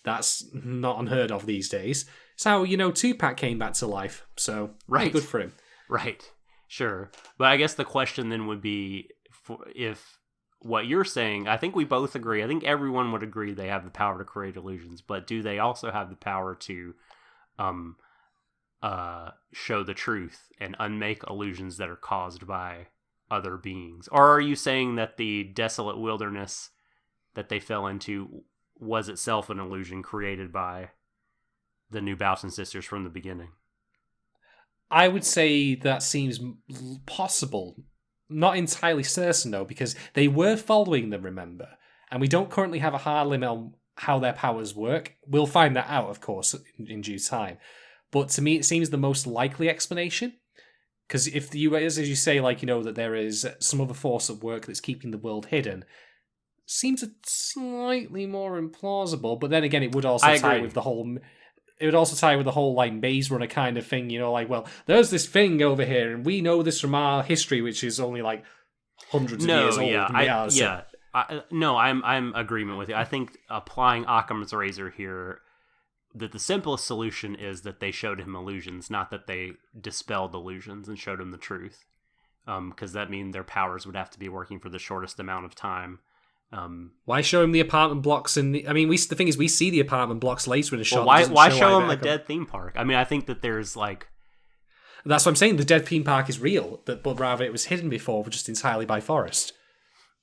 That's not unheard of these days. It's how Tupac came back to life. So right, good for him. Right. Sure. But I guess the question then would be if what you're saying, I think we both agree. I think everyone would agree they have the power to create illusions, but do they also have the power to show the truth and unmake illusions that are caused by other beings? Or are you saying that the desolate wilderness that they fell into was itself an illusion created by the New Boughton sisters from the beginning? I would say that seems possible. Not entirely certain, though, because they were following them, remember? And we don't currently have a hard limit on how their powers work. We'll find that out, of course, in due time. But to me, it seems the most likely explanation. Because if as you say, that there is some other force at work that's keeping the world hidden, seems slightly more implausible. But then again, it would also tie with the whole... It would also tie with the whole Maze Runner kind of thing, well, there's this thing over here, and we know this from our history, which is only hundreds of years old. I'm agreement with you. I think applying Occam's razor here, that the simplest solution is that they showed him illusions, not that they dispelled illusions and showed him the truth, because that means their powers would have to be working for the shortest amount of time. Why show him the apartment blocks? The thing is, we see the apartment blocks later in a shot. Why show him a dead theme park? I think that there's that's what I'm saying. The dead theme park is real, but rather it was hidden before, just entirely by forest.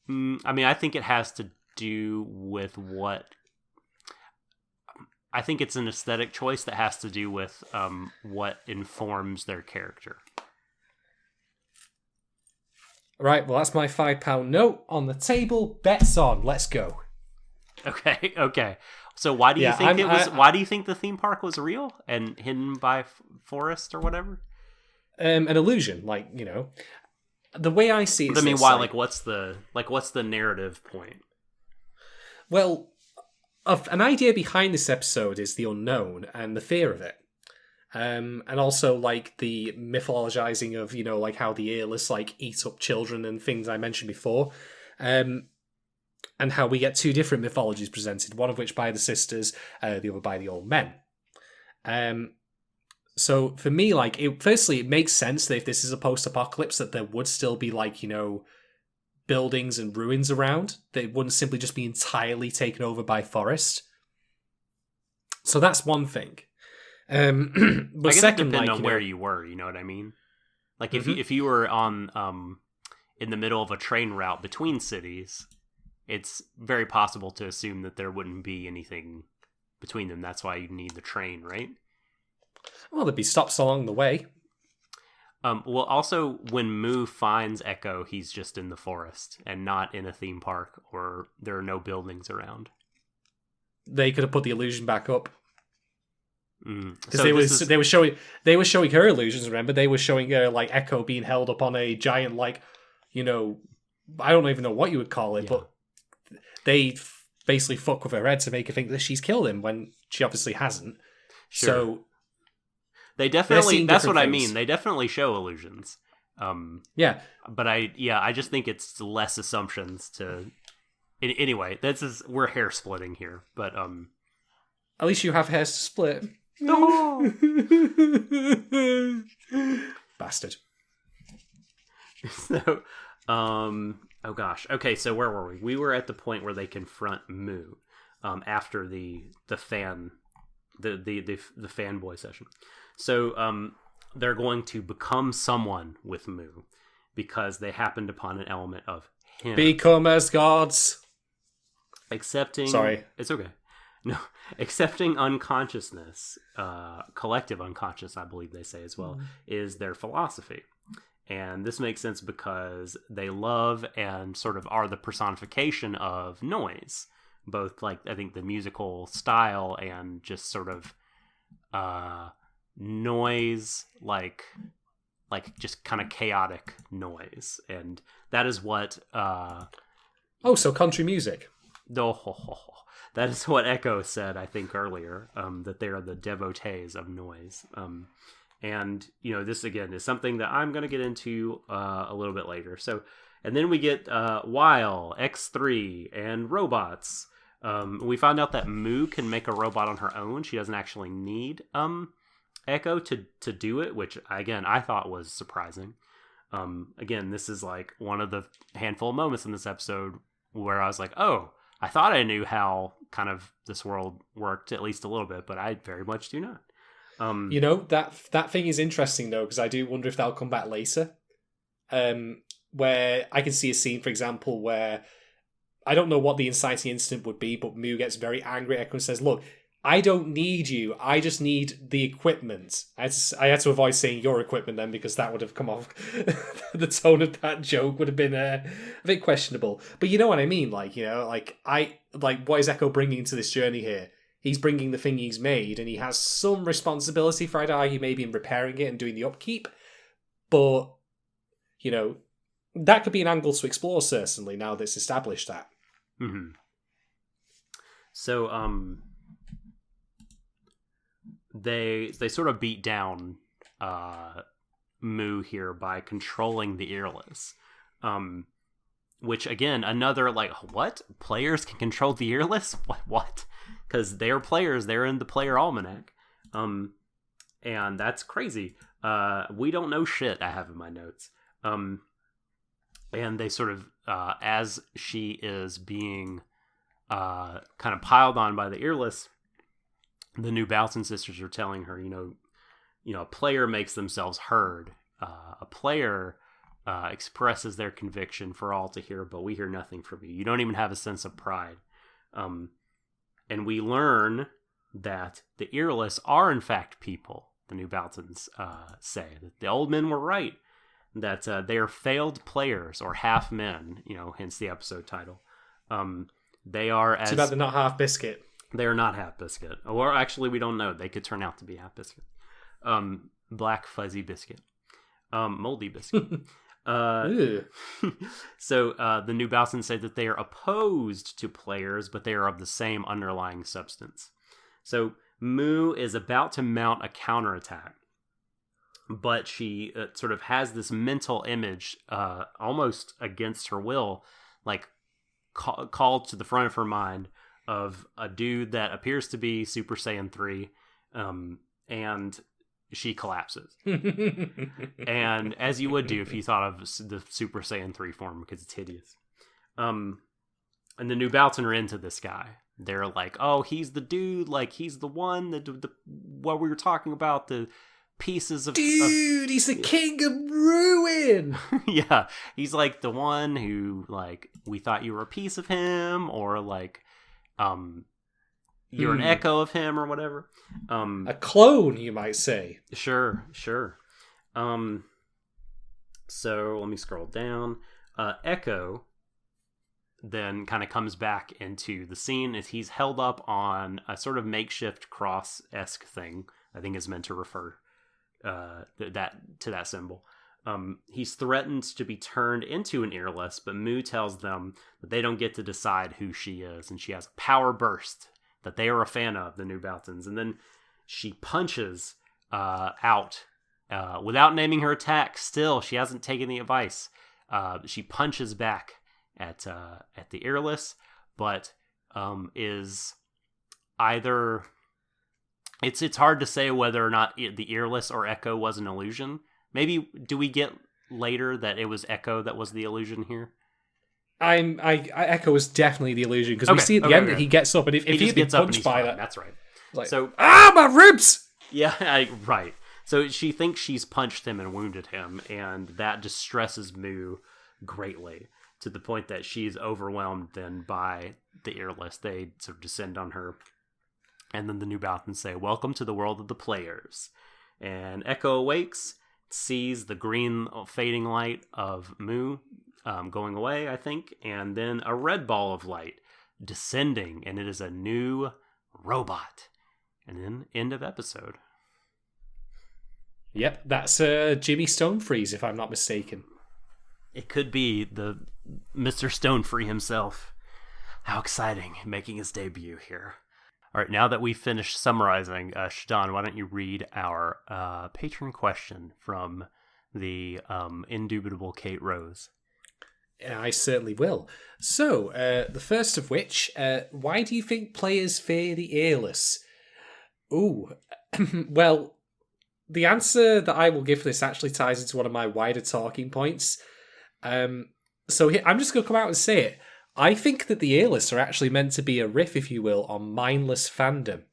I think it has to do with what. I think it's an aesthetic choice that has to do with what informs their character. Right, well, that's my £5 note on the table. Bets on. Let's go. Okay. So why do you think why do you think the theme park was real and hidden by forest or whatever? An illusion, the way I see it. Why? What's the narrative point? Well, an idea behind this episode is the unknown and the fear of it. And also the mythologizing of how the earless eat up children and things I mentioned before, and how we get two different mythologies presented, one of which by the sisters, the other by the old men. So for me, firstly, it makes sense that if this is a post-apocalypse, that there would still be buildings and ruins around. That it wouldn't simply just be entirely taken over by forest. So that's one thing. But I guess second, it depends on where you were. You know what I mean? If you were on in the middle of a train route between cities, it's very possible to assume that there wouldn't be anything between them. That's why you need the train, right? Well, there'd be stops along the way. Well, also when Moo finds Echo, he's just in the forest and not in a theme park, or there are no buildings around. They could have put the illusion back up. Because So they were showing her illusions. Remember, they were showing her Echo being held up on a giant I don't even know what you would call it, but they basically fuck with her head to make her think that she's killed him when she obviously hasn't. Sure. So they definitely, that's what things. I mean. They definitely show illusions. Yeah. But I just think it's less assumptions to. Anyway, we're hair splitting here, but at least you have hairs to split. No. Bastard. So, oh gosh. Okay, so where were we? We were at the point where they confront Moo, after the fanboy session. So, they're going to become someone with Moo because they happened upon an element of him. Become as gods. Accepting. Sorry. It's okay. No, accepting unconsciousness, collective unconscious, I believe they say as well, is their philosophy. And this makes sense because they love and sort of are the personification of noise. Both, I think, the musical style and just sort of noise, like just kind of chaotic noise, and that is what so country music. That is what Echo said, I think, earlier, that they are the devotees of noise. And, this, again, is something that I'm going to get into a little bit later. So, and then we get Weil, X3, and robots. We found out that Mu can make a robot on her own. She doesn't actually need Echo to do it, which, again, I thought was surprising. Again, this is like one of the handful of moments in this episode where I was like, oh, I thought I knew how kind of this world worked at least a little bit, but I very much do not. That thing is interesting though, because I do wonder if that'll come back later. Where I can see a scene, for example, where I don't know what the inciting incident would be, but Mu gets very angry at Echo and says, "Look, I don't need you. I just need the equipment." I had to avoid saying your equipment then, because that would have come off. The tone of that joke would have been a bit questionable. But you know what I mean? What is Echo bringing to this journey here? He's bringing the thing he's made, and he has some responsibility for, I'd argue, maybe in repairing it and doing the upkeep. But, that could be an angle to explore, certainly, now that's established that. Mm-hmm. So, they sort of beat down Mu here by controlling the earless. Which, again, another, what? Players can control the earless? What? Because they're players. They're in the player almanac. And that's crazy. We don't know shit, I have in my notes. And they sort of, as she is being kind of piled on by the earless, the new Balton sisters are telling her, a player makes themselves heard. A player expresses their conviction for all to hear, but we hear nothing from you. You don't even have a sense of pride. And we learn that the earless are in fact people. The new Baltons say that the old men were right, that they are failed players or half men, hence the episode title. They are as... Too bad they're not half biscuit. They are not half biscuit. Or actually, we don't know. They could turn out to be half biscuit. Black fuzzy biscuit. Moldy biscuit. So the new Baltons say that they are opposed to players, but they are of the same underlying substance. So Mu is about to mount a counterattack, but she sort of has this mental image, almost against her will, called to the front of her mind, of a dude that appears to be Super Saiyan 3, and she collapses. And as you would do if you thought of the Super Saiyan 3 form, because it's hideous. And the new Balton are into this guy. They're like, oh, he's the dude, he's the one, what we were talking about, the pieces of... Dude, he's the king of ruin! Yeah, he's the one who, we thought you were a piece of him, or you're an echo of him or whatever. A clone, you might say. Sure. So let me scroll down. Echo then kind of comes back into the scene as he's held up on a sort of makeshift cross-esque thing. I think is meant to refer to that symbol. He's threatened to be turned into an earless, but Mu tells them that they don't get to decide who she is, and she has a power burst that they are a fan of, the new Baltons. And then she punches out without naming her attack. Still, she hasn't taken the advice. She punches back at the earless, but is either... It's hard to say whether or not the earless or Echo was an illusion. Maybe, do we get later that it was Echo that was the illusion here? Echo was definitely the illusion, because we see at the end that he gets up, and if he had been punched by that... That's right. So, my ribs! Yeah, right. So she thinks she's punched him and wounded him, and that distresses Mu greatly, to the point that she's overwhelmed then by the earless. They sort of descend on her, and then the new Baltons say, "Welcome to the world of the players." And Echo awakes, sees the green fading light of Mu going away, I think, and then a red ball of light descending, and it is a new robot. And then end of episode. Yep, that's Jimmy Stonefreeze, if I'm not mistaken. It could be the Mr. Stonefree himself. How exciting, making his debut here. All right, now that we've finished summarizing, Shadon, why don't you read our patron question from the indubitable Kate Rose? I certainly will. So, the first of which, why do you think players fear the airless? Ooh, well, the answer that I will give for this actually ties into one of my wider talking points. So I'm just going to come out and say it. I think that the airless are actually meant to be a riff, if you will, on mindless fandom.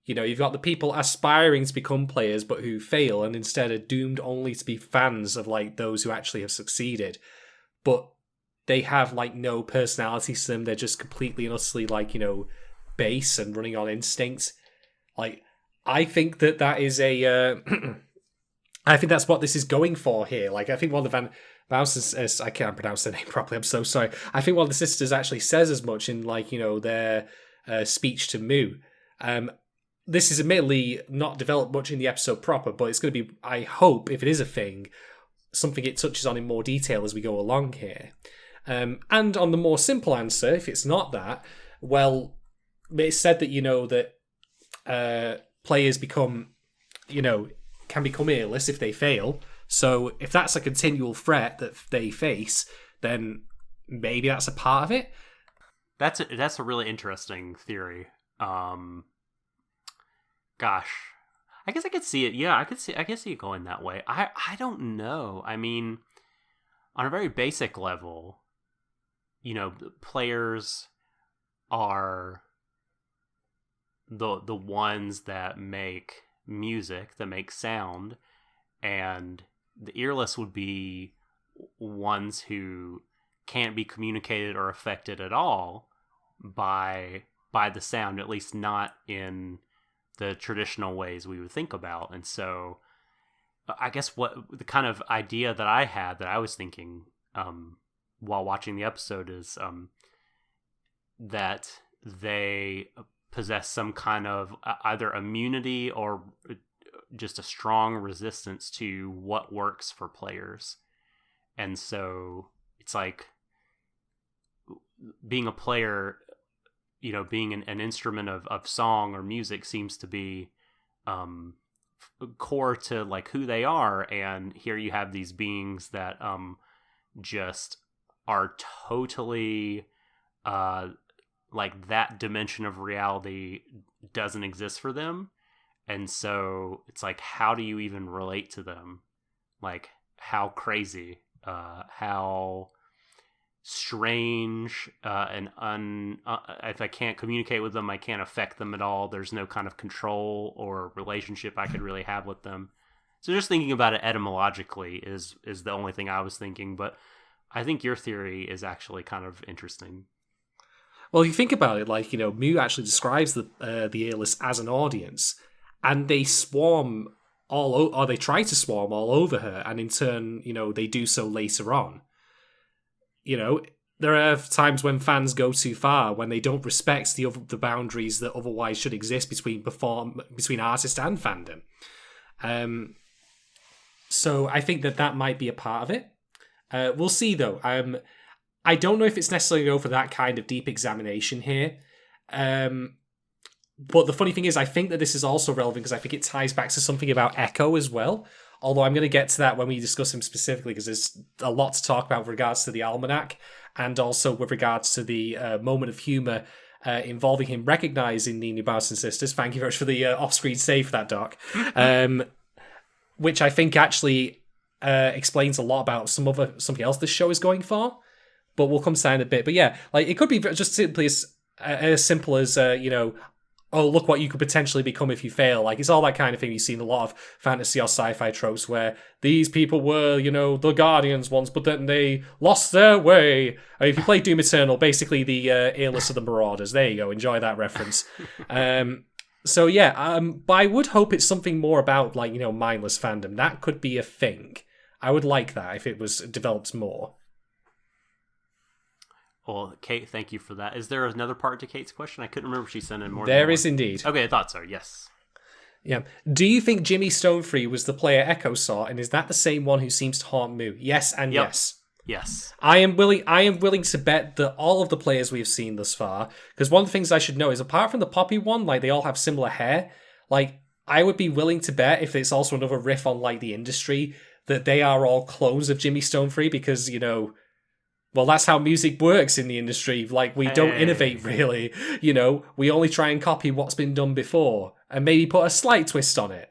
You know, you've got the people aspiring to become players but who fail and instead are doomed only to be fans of, like, those who actually have succeeded. But they have, like, no personality to them. They're just completely and utterly, like, you know, base and running on instinct. Like, I think that is a... I think that's what this is going for here. Like, I think one of the Bounces, I can't pronounce their name properly, I'm so sorry. I think one of the sisters actually says as much in, like, you know, their speech to Moo. This is admittedly not developed much in the episode proper, but it's going to be, I hope, if it is a thing, something it touches on in more detail as we go along here. And on the more simple answer, if it's not that, well, it's said that, you know, that players become, you know, can become airless if they fail. So if that's a continual threat that they face, then maybe that's a part of it. That's a really interesting theory. Gosh, I guess I could see it. Yeah, I could see it going that way. I don't know. I mean, on a very basic level, you know, players are the ones that make music, that make sound, and the earless would be ones who can't be communicated or affected at all by the sound, at least not in the traditional ways we would think about. And so I guess what the kind of idea that I had, that I was thinking while watching the episode, is that they possess some kind of either immunity or just a strong resistance to what works for players. And so it's like being a player, you know, being an instrument of song or music seems to be core to, like, who they are. And here you have these beings that just are totally like, that dimension of reality doesn't exist for them. And so it's like, how do you even relate to them? Like, how crazy, how strange, and if I can't communicate with them, I can't affect them at all. There's no kind of control or relationship I could really have with them. So just thinking about it etymologically is the only thing I was thinking. But I think your theory is actually kind of interesting. Well, you think about it, like, you know, Mew actually describes the airless as an audience, and they swarm or they try to swarm all over her, and in turn, you know, they do so later on. You know, there are times when fans go too far, when they don't respect the boundaries that otherwise should exist between artist and fandom. So I think that might be a part of it. We'll see, though. I don't know if it's necessarily go for that kind of deep examination here. But the funny thing is, I think that this is also relevant because I think it ties back to something about Echo as well. Although I'm going to get to that when we discuss him specifically, because there's a lot to talk about with regards to the almanac, and also with regards to the moment of humour involving him recognising the Nubausen sisters. Thank you very much for the off-screen save for that, Doc. Which I think actually explains a lot about something else this show is going for. But we'll come to that in a bit. But yeah, like, it could be just simply as simple as, you know, oh, look what you could potentially become if you fail. Like, it's all that kind of thing you see in a lot of fantasy or sci-fi tropes where these people were, you know, the Guardians once, but then they lost their way. I mean, if you play Doom Eternal, basically the airless of the Marauders. There you go. Enjoy that reference. So yeah, but I would hope it's something more about, like, you know, mindless fandom. That could be a thing. I would like that if it was developed more. Well, Kate, thank you for that. Is there another part to Kate's question? I couldn't remember if she sent in more. There is indeed. Okay, I thought so. Yes. Yeah. Do you think Jimmy Stonefree was the player Echo saw, and is that the same one who seems to haunt Moo? Yes, and yes. Yes. I am willing to bet that all of the players we've seen thus far, because one of the things I should know is apart from the Poppy one, like they all have similar hair. Like I would be willing to bet if it's also another riff on like the industry that they are all clones of Jimmy Stonefree because, you know, well, that's how music works in the industry. Like, we don't innovate, really. You know, we only try and copy what's been done before and maybe put a slight twist on it.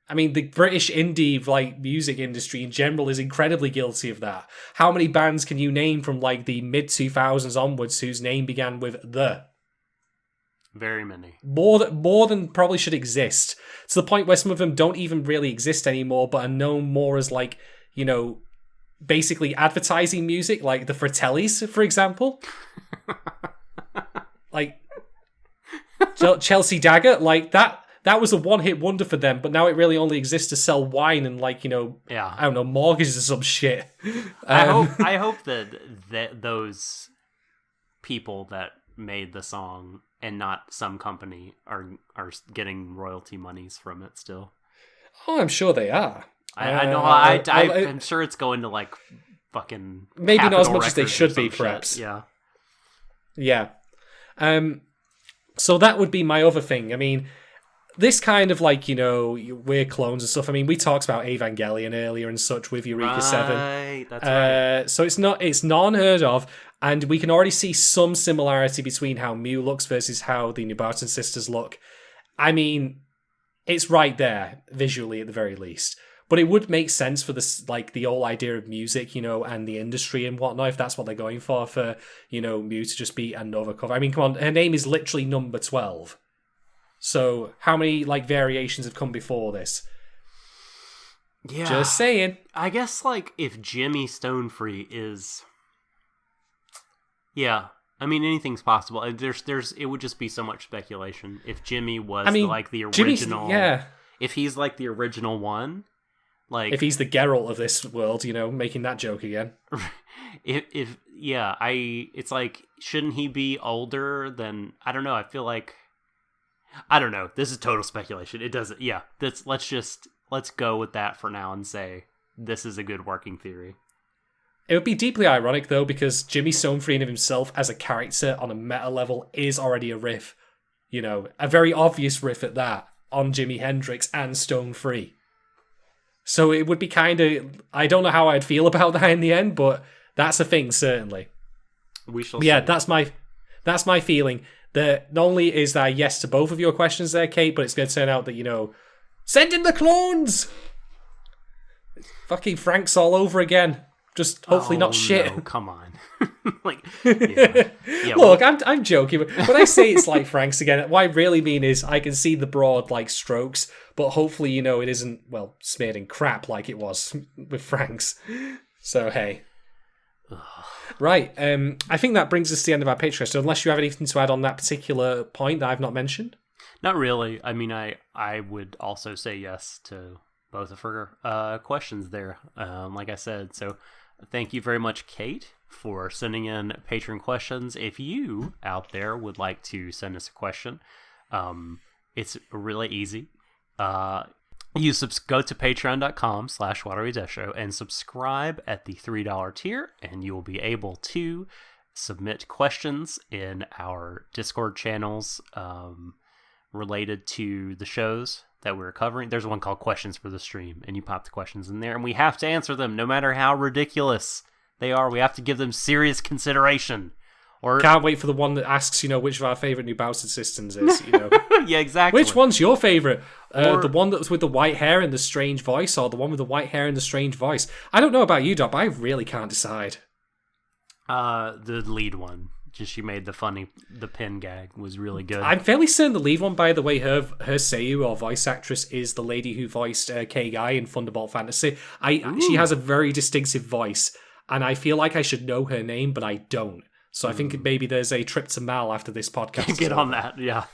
I mean, the British indie, like, music industry in general is incredibly guilty of that. How many bands can you name from, like, the mid-2000s onwards whose name began with the? Very many. More than probably should exist. To the point where some of them don't even really exist anymore, but are known more as, like, you know, basically advertising music, like the Fratellis, for example. Like, Chelsea Dagger, like, that was a one-hit wonder for them, but now it really only exists to sell wine and, like, you know, I don't know, mortgages or some shit. I hope that those people that made the song and not some company are getting royalty monies from it still. Oh, I'm sure they are. I know. I'm sure it's going to like fucking maybe not as much as they should be, perhaps. Shit. Yeah. So that would be my other thing. I mean, this kind of like, you know, weird clones and stuff. I mean, we talked about Evangelion earlier and such with Eureka 7. Right, that's right. So it's not unheard of, and we can already see some similarity between how Mew looks versus how the Nubartan sisters look. I mean, it's right there visually at the very least. But it would make sense for this, like the whole idea of music, you know, and the industry and whatnot, if that's what they're going for, you know, Mew to just be another cover. I mean, come on, her name is literally number 12. So how many like variations have come before this? Yeah. Just saying. I guess like if Jimmy Stonefree is, yeah. I mean, anything's possible. It would just be so much speculation if Jimmy was like the original. If he's like the original one. Like, if he's the Geralt of this world, you know, making that joke again. It's like, shouldn't he be older than, I don't know, I feel like, I don't know, this is total speculation. It doesn't, let's go with that for now and say, this is a good working theory. It would be deeply ironic, though, because Jimmy Stonefree of himself as a character on a meta level is already a riff. You know, a very obvious riff at that, on Jimi Hendrix and Stonefree. So it would be kind of... I don't know how I'd feel about that in the end, but that's a thing, certainly. We shall see. That's my feeling. That not only is that yes to both of your questions there, Kate, but it's going to turn out that, you know, send in the clones! Fucking Frank's all over again. Just hopefully not shit. No, come on. Yeah, Look, I'm joking. When I say it's like Frank's again, what I really mean is I can see the broad like strokes, but hopefully, you know, it isn't, well, smeared in crap like it was with Frank's. So, hey. Right. I think that brings us to the end of our Patreon. So unless you have anything to add on that particular point that I've not mentioned? Not really. I mean, I would also say yes to both of her questions there, like I said. So thank you very much, Kate, for sending in Patreon questions. If you out there would like to send us a question, it's really easy. You go to patreon.com/Warui Deshou and subscribe at the $3 tier, and you will be able to submit questions in our Discord channels related to the shows that we're covering. There's one called Questions for the Stream, and you pop the questions in there, and we have to answer them no matter how ridiculous they are. We have to give them serious consideration. Or can't wait for the one that asks, you know, which of our favourite new Bowser systems is, you know. Yeah, exactly. Which one's your favourite? The one that was with the white hair and the strange voice, or the one with the white hair and the strange voice? I don't know about you, Doc, but I really can't decide. The lead one. Just she made the pin gag was really good. I'm fairly certain the lead one, by the way, her seiyuu or voice actress is the lady who voiced K-Guy in Thunderbolt Fantasy. She has a very distinctive voice, and I feel like I should know her name, but I don't. So I think maybe there's a trip to Mal after this podcast. Get on that, yeah.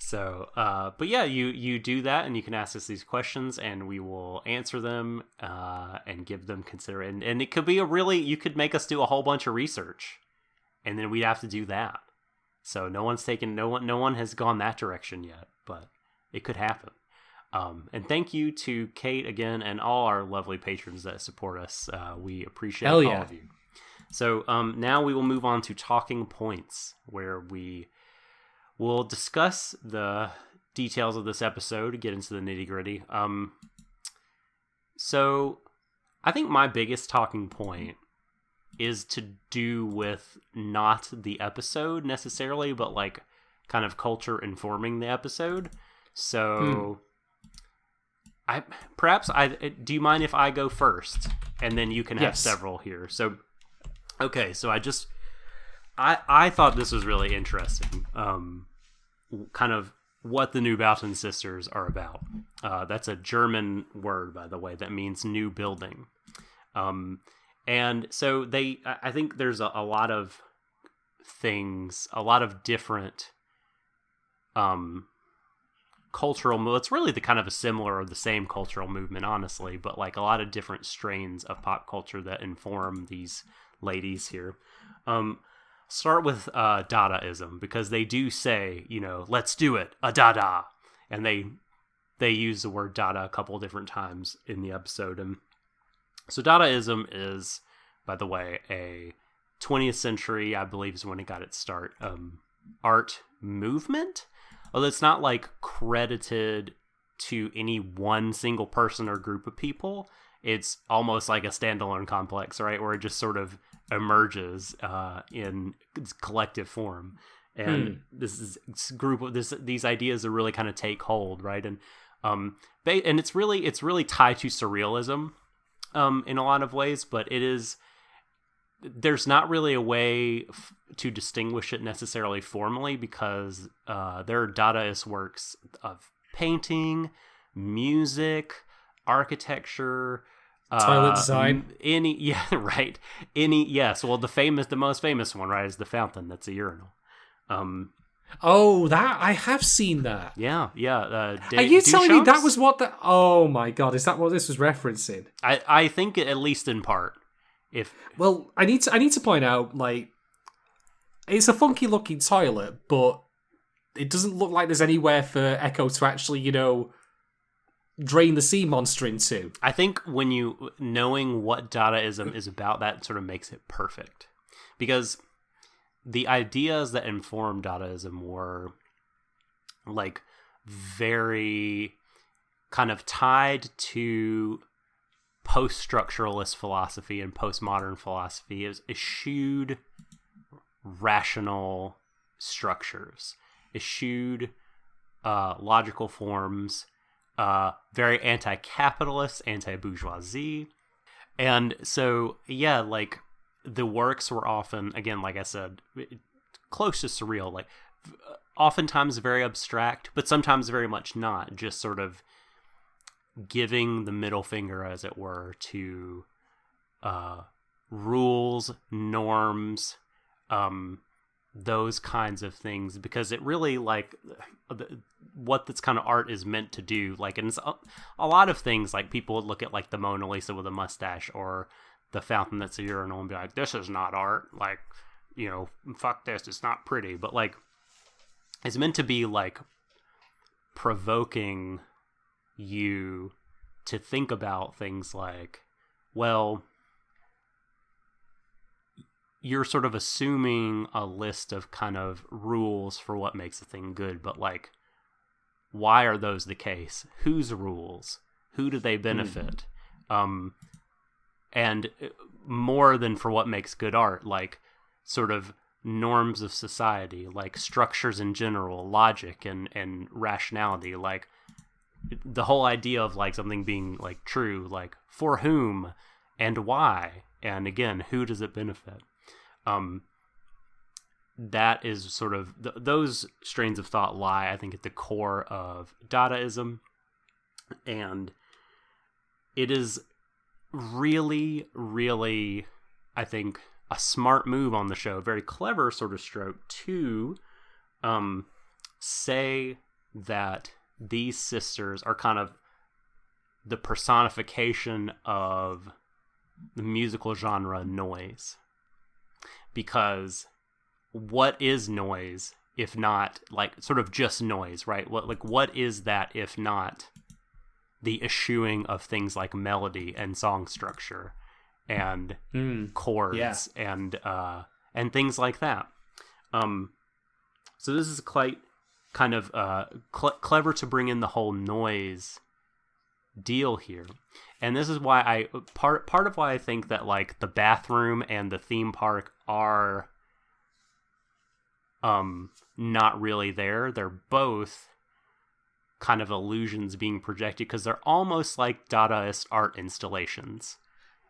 So, but yeah, you do that, and you can ask us these questions, and we will answer them and give them consideration. And it could be you could make us do a whole bunch of research, and then we'd have to do that. So no one has gone that direction yet, but it could happen. And thank you to Kate again and all our lovely patrons that support us. We appreciate all of you. So now we will move on to talking points, where we will discuss the details of this episode, get into the nitty gritty. So I think my biggest talking point is to do with not the episode necessarily, but like kind of culture informing the episode. So do you mind if I go first, and then you can have several here? So okay, so I thought this was really interesting. Kind of what the Neubauten sisters are about. That's a German word, by the way, that means new building. And so I think there's a lot of things, a lot of different cultural. It's really the kind of a similar or the same cultural movement, honestly, but like a lot of different strains of pop culture that inform these ladies here. Start with Dadaism, because they do say, let's do it, a Dada, and they use the word Dada a couple different times in the episode. And so Dadaism is, by the way, a 20th century, I believe, is when it got its start, art movement. Although it's not like credited to any one single person or group of people. It's almost like a standalone complex, right? Where it just sort of emerges in collective form. And these ideas that really kind of take hold, right? And it's really tied to surrealism in a lot of ways, but there's not really a way to distinguish it necessarily formally, because there are Dadaist works of painting, music, architecture, toilet design. Well, the most famous one, right, is the fountain. That's a urinal. That I have seen that. Yeah. Are you telling me that was what the? Oh my god, is that what this was referencing? I think at least in part. I need to point out, like, it's a funky looking toilet, but it doesn't look like there's anywhere for Echo to actually, drain the sea monster into. I think knowing what Dadaism is about, that sort of makes it perfect, because the ideas that informed Dadaism were like very kind of tied to post-structuralist philosophy and postmodern philosophy. Is eschewed rational structures, eschewed logical forms, very anti-capitalist, anti-bourgeoisie. And so, like, the works were often, again, like I said, close to surreal, like oftentimes very abstract, but sometimes very much not, just sort of giving the middle finger, as it were, to rules, norms, those kinds of things, because it really, like, what this kind of art is meant to do, like, and it's a lot of things, like, people would look at, like, the Mona Lisa with a mustache, or the fountain that's a urinal, and be like, this is not art, like, fuck this, it's not pretty. But, like, it's meant to be, like, provoking you to think about things like, well, you're sort of assuming a list of kind of rules for what makes a thing good, but, like, why are those the case? Whose rules? Who do they benefit? And more than for what makes good art, like, sort of norms of society, like structures in general, logic and rationality, like the whole idea of, like, something being, like, true, like, for whom and why, and again, who does it benefit? That is sort of those strains of thought lie, I think, at the core of Dadaism, and it is really, really, I think, a smart move on the show, a very clever sort of stroke to say that these sisters are kind of the personification of the musical genre noise. Because what is noise if not like sort of just noise, right? What is that if not the eschewing of things like melody and song structure and chords and things like that. So this is quite kind of clever to bring in the whole noise deal here. And this is why part of why I think that like the bathroom and the theme park are not really there. They're both kind of illusions being projected because they're almost like Dadaist art installations.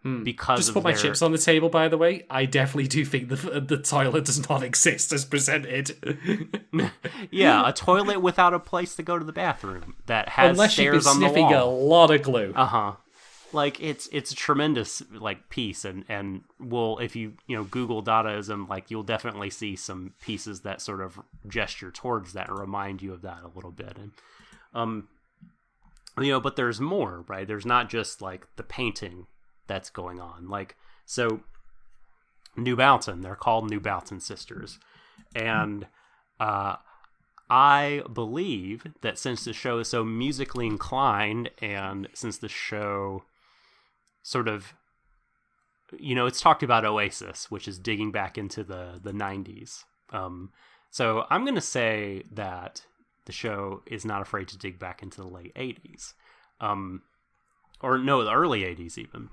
Because just put my chips on the table, by the way. I definitely do think the toilet does not exist as presented. Yeah, a toilet without a place to go to the bathroom that has stairs on the wall. Unless you've been sniffing a lot of glue. Like it's a tremendous like piece, and will if you Google Dadaism, like you'll definitely see some pieces that sort of gesture towards that and remind you of that a little bit. And but there's more, right? There's not just like the painting that's going on. Like, so New Balton, they're called New Balton sisters. And I believe that since the show is so musically inclined, and since the show sort of, it's talked about Oasis, which is digging back into the 90s. So I'm going to say that the show is not afraid to dig back into the late 80s. Or no, the early 80s even.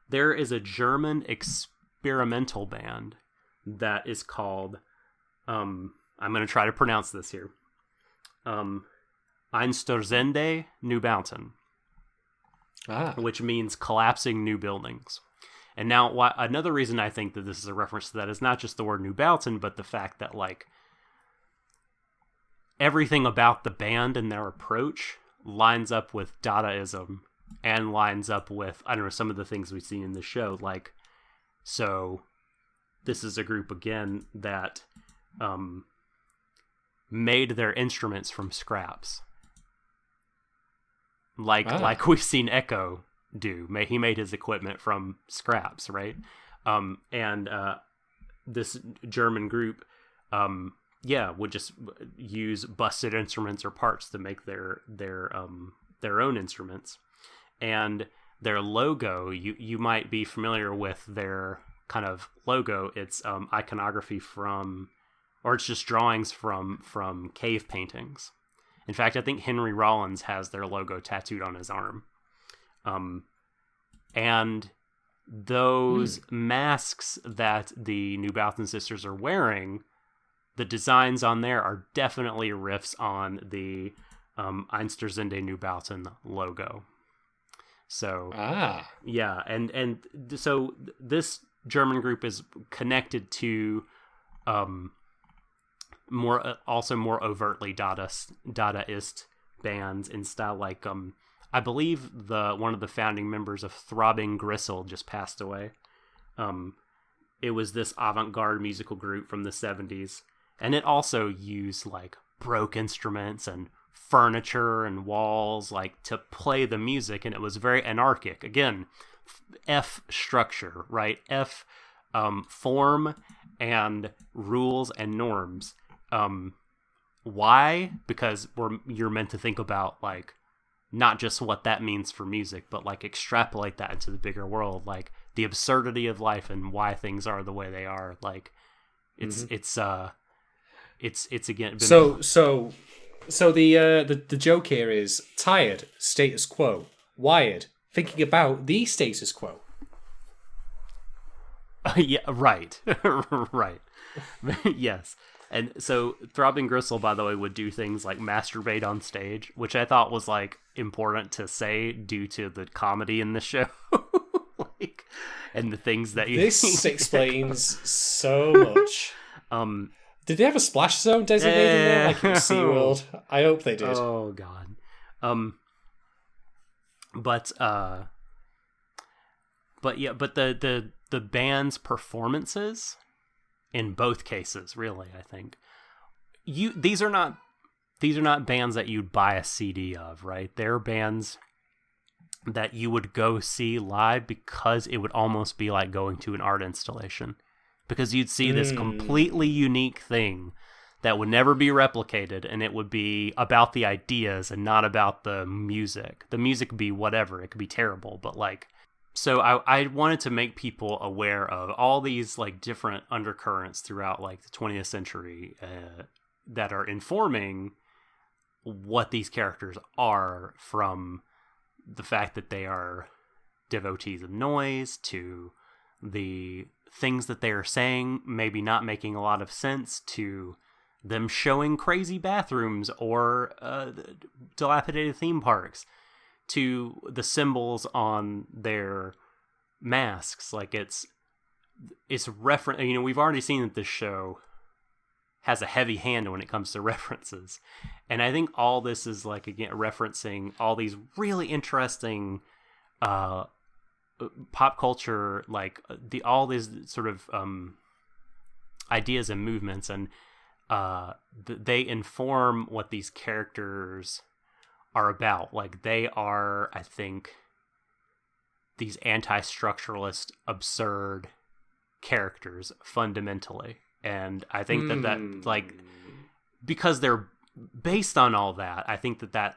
There is a German experimental band that is called, I'm going to try to pronounce this here, Einstürzende Neubauten, which means collapsing new buildings. And now, another reason I think that this is a reference to that is not just the word Neubauten, but the fact that like everything about the band and their approach lines up with Dadaism and lines up with, I don't know, some of the things we've seen in the show. Like, so this is a group again that made their instruments from scraps. Like we've seen Echo do. He made his equipment from scraps, right? And this German group would just use busted instruments or parts to make their own instruments. And their logo, you might be familiar with their kind of logo. It's iconography or it's just drawings from cave paintings. In fact, I think Henry Rollins has their logo tattooed on his arm. And those masks that the New Balton sisters are wearing, the designs on there are definitely riffs on the Einstürzende Neubauten logo. So yeah, and so this German group is connected to more overtly Dadaist bands in style. Like I believe one of the founding members of Throbbing Gristle just passed away. It was this avant-garde musical group from the 70s, and it also used like broke instruments and furniture and walls like to play the music, and it was very anarchic. Again, F structure, right? F form and rules and norms. Why? Because you're meant to think about like not just what that means for music, but like extrapolate that into the bigger world, like the absurdity of life and why things are the way they are. Like it's again been... So the joke here is tired, status quo, wired, thinking about the status quo. Yeah, right. Right. Yes. And so Throbbing Gristle, by the way, would do things like masturbate on stage, which I thought was like important to say due to the comedy in the show. Like, and the things that this explains so much. Did they have a splash zone designated there, like in SeaWorld? I hope they did. Oh God. But the band's performances in both cases, really, I think these are not these are not bands that you'd buy a CD of, right? They're bands that you would go see live because it would almost be like going to an art installation, because you'd see this completely unique thing that would never be replicated, and it would be about the ideas and not about the music. The music could be whatever, it could be terrible, but like, so I wanted to make people aware of all these like different undercurrents throughout like the 20th century that are informing what these characters are, from the fact that they are devotees of noise to the things that they are saying maybe not making a lot of sense, to them showing crazy bathrooms or dilapidated theme parks, to the symbols on their masks. Like it's reference. You know, we've already seen that this show has a heavy hand when it comes to references, and I think all this is like, again, referencing all these really interesting pop culture, like all these sort of ideas and movements, and they inform what these characters are about. Like they are, I think, these anti-structuralist, absurd characters fundamentally. And I think that like, because they're based on all that, I think that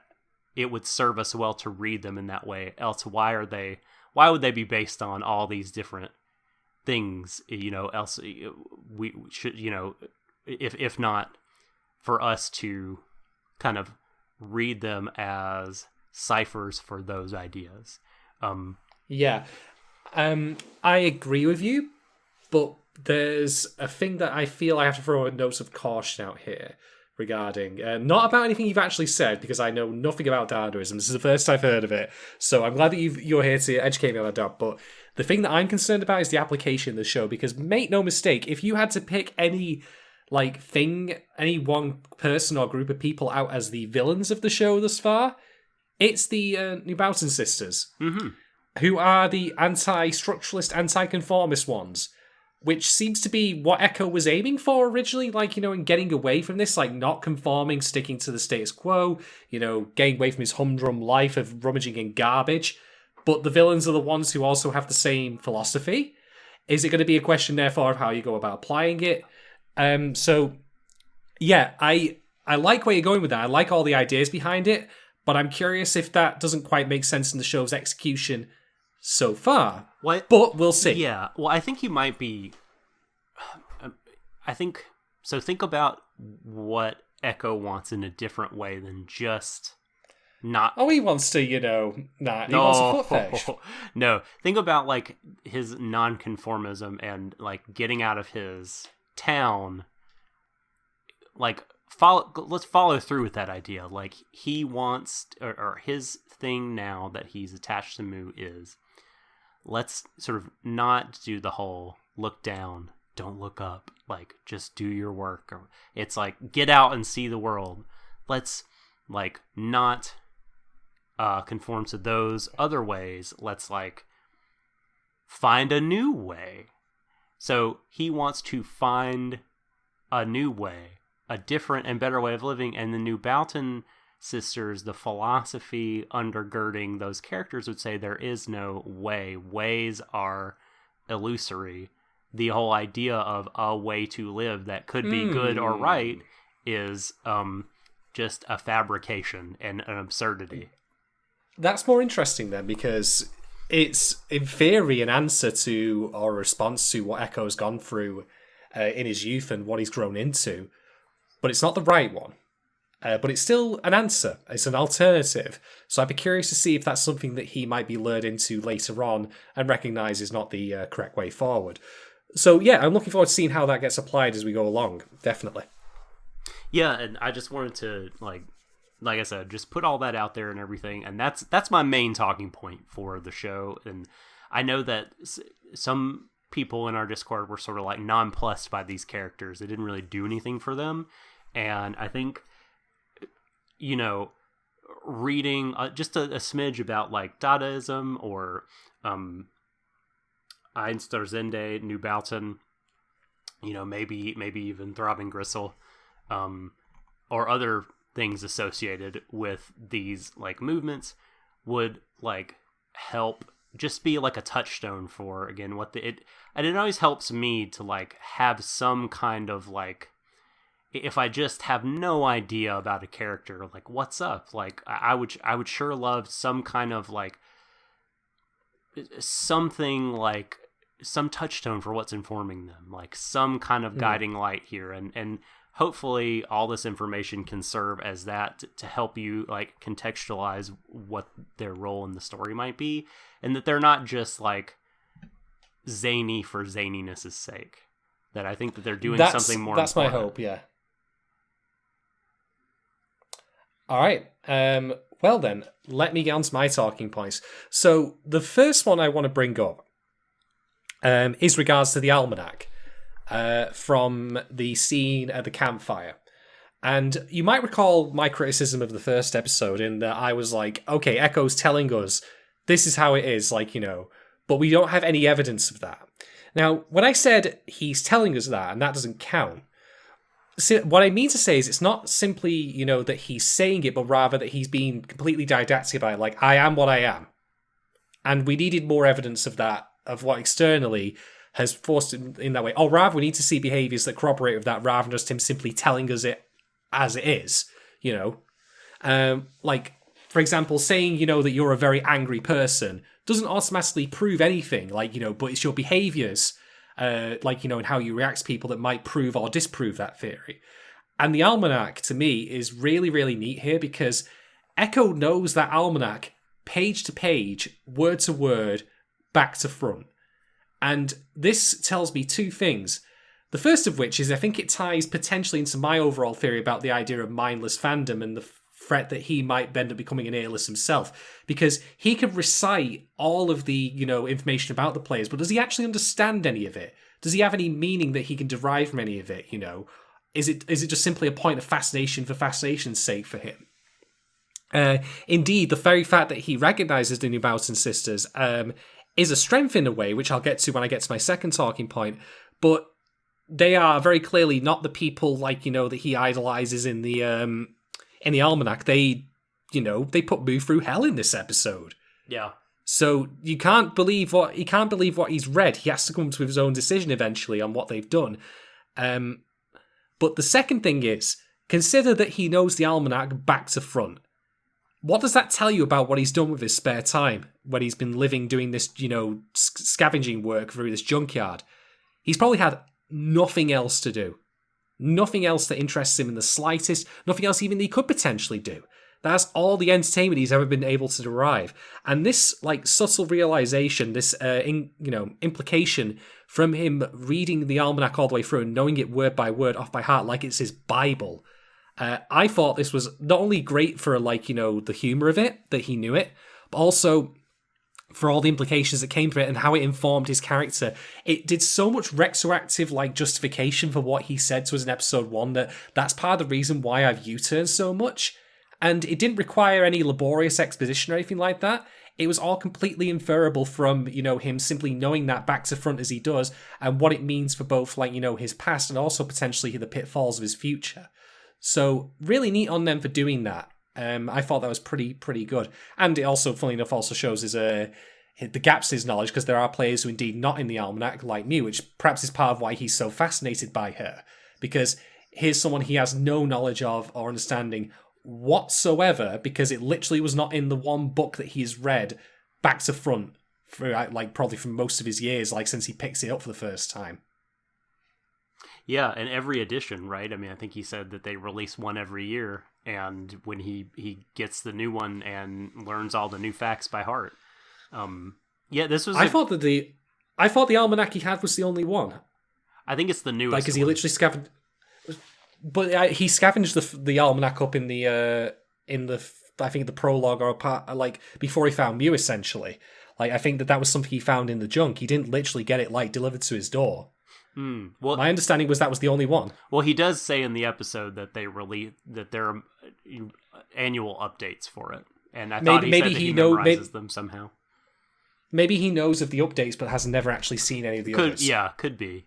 it would serve us well to read them in that way. Else, why would they be based on all these different things? You know, else we should, you know, if not for us to kind of read them as ciphers for those ideas. I agree with you, but there's a thing that I feel I have to throw a note of caution out here regarding, not about anything you've actually said, because I know nothing about Dadaism. This is the first I've heard of it, so I'm glad that you're here to educate me on that. But the thing that I'm concerned about is the application of the show, because make no mistake, if you had to pick any like thing, any one person or group of people out as the villains of the show thus far, it's the New Boughton sisters, who are the anti-structuralist, anti-conformist ones, which seems to be what Echo was aiming for originally, like, you know, in getting away from this, like, not conforming, sticking to the status quo, you know, getting away from his humdrum life of rummaging in garbage. But the villains are the ones who also have the same philosophy. Is it going to be a question, therefore, of how you go about applying it? So, yeah, I like where you're going with that. I like all the ideas behind it, but I'm curious if that doesn't quite make sense in the show's execution so far. What? But we'll see. Yeah, well, I think you might be... Think about what Echo wants in a different way than just not... Oh, he wants to, you know... Nah, he wants a foot fetish. No, think about, like, his nonconformism and, like, getting out of his town. Like, let's follow through with that idea. Like, he wants... Or his thing now that he's attached to Mu is... Let's sort of not do the whole look down, don't look up, like just do your work. Or it's like get out and see the world. Let's like not conform to those other ways. Let's like find a new way. So he wants to find a new way, a different and better way of living. And the New Boughton sisters, the philosophy undergirding those characters would say there is no way. Ways are illusory. The whole idea of a way to live that could be good or right is just a fabrication and an absurdity. That's more interesting then, because it's in theory an answer to or a response to what Echo's gone through in his youth and what he's grown into, but it's not the right one. But it's still an answer. It's an alternative. So I'd be curious to see if that's something that he might be lured into later on and recognise is not the correct way forward. So yeah, I'm looking forward to seeing how that gets applied as we go along. Definitely. Yeah, and I just wanted to like I said, just put all that out there and everything. And that's my main talking point for the show. And I know that some people in our Discord were sort of like nonplussed by these characters. They didn't really do anything for them. And I think, you know, reading just a smidge about like Dadaism or Einstürzende, New Boughton, you know, maybe even Throbbing Gristle, or other things associated with these like movements would like help just be like a touchstone for again what and it always helps me to like have some kind of like, if I just have no idea about a character, like what's up, like I would sure love some kind of like something, like some touchstone for what's informing them, like some kind of guiding light here, and hopefully all this information can serve as that to help you like contextualize what their role in the story might be, and that they're not just like zany for zaniness' sake. That I think that they're doing something more. That's important. My hope, yeah. All right. Well then, let me get on to my talking points. So the first one I want to bring up is regards to the almanac from the scene at the campfire. And you might recall my criticism of the first episode in that I was like, okay, Echo's telling us this is how it is, like, you know, but we don't have any evidence of that. Now, when I said he's telling us that, and that doesn't count, what I mean to say is it's not simply, you know, that he's saying it, but rather that he's being completely didactic about it, like, I am what I am. And we needed more evidence of that, of what externally has forced him in that way. Or rather, we need to see behaviours that corroborate with that, rather than just him simply telling us it as it is, you know. Like, for example, saying, you know, that you're a very angry person doesn't automatically prove anything, like, you know, but it's your behaviours, like, you know, and how you react to people that might prove or disprove that theory. And the almanac, to me, is really, really neat here, because Echo knows that almanac page to page, word to word, back to front. And this tells me two things. The first of which is I think it ties potentially into my overall theory about the idea of mindless fandom and the threat that he might end up becoming an earless himself, because he can recite all of the, you know, information about the players, but does he actually understand any of it? Does he have any meaning that he can derive from any of it? You know, is it just simply a point of fascination for fascination's sake for him? Indeed, the very fact that he recognizes the New Boughton sisters is a strength in a way, which I'll get to when I get to my second talking point, but they are very clearly not the people, like, you know, that he idolizes in the almanac. They, you know, they put Moo through hell in this episode. Yeah. So he can't believe what he's read. He has to come to his own decision eventually on what they've done. But the second thing is, consider that he knows the almanac back to front. What does that tell you about what he's done with his spare time when he's been living doing this, you know, scavenging work through this junkyard? He's probably had nothing else to do. Nothing else that interests him in the slightest. Nothing else even he could potentially do. That's all the entertainment he's ever been able to derive. And this, like, subtle realization, this, implication from him reading the almanac all the way through and knowing it word by word, off by heart, like it's his Bible. I thought this was not only great for, like, you know, the humor of it, that he knew it, but also for all the implications that came from it and how it informed his character. It did so much retroactive, like, justification for what he said to us in episode 1 that's part of the reason why I've U-turned so much. And it didn't require any laborious exposition or anything like that. It was all completely inferable from, you know, him simply knowing that back to front as he does, and what it means for both, like, you know, his past and also potentially the pitfalls of his future. So really neat on them for doing that. I thought that was pretty good. And it also, funnily enough, also shows the gaps in his knowledge, because there are players who indeed not in the almanac, like Mew, which perhaps is part of why he's so fascinated by her. Because here's someone he has no knowledge of or understanding whatsoever, because it literally was not in the one book that he's read back to front for, like, probably for most of his years, like, since he picks it up for the first time. Yeah, and every edition, right? I mean, I think he said that they release one every year, and when he gets the new one and learns all the new facts by heart. Yeah, this was. I thought the almanac he had was the only one. I think it's the newest. Like, because he literally scavenged. But he scavenged the almanac up in the I think the prologue or part, like, before he found Mew, essentially. Like, I think that was something he found in the junk. He didn't literally get it, like, delivered to his door. Well, my understanding was that was the only one. Well, he does say in the episode that there are annual updates for it, and I thought he said that he memorizes them somehow. Maybe he knows of the updates, but has never actually seen any of the others. Yeah, could be.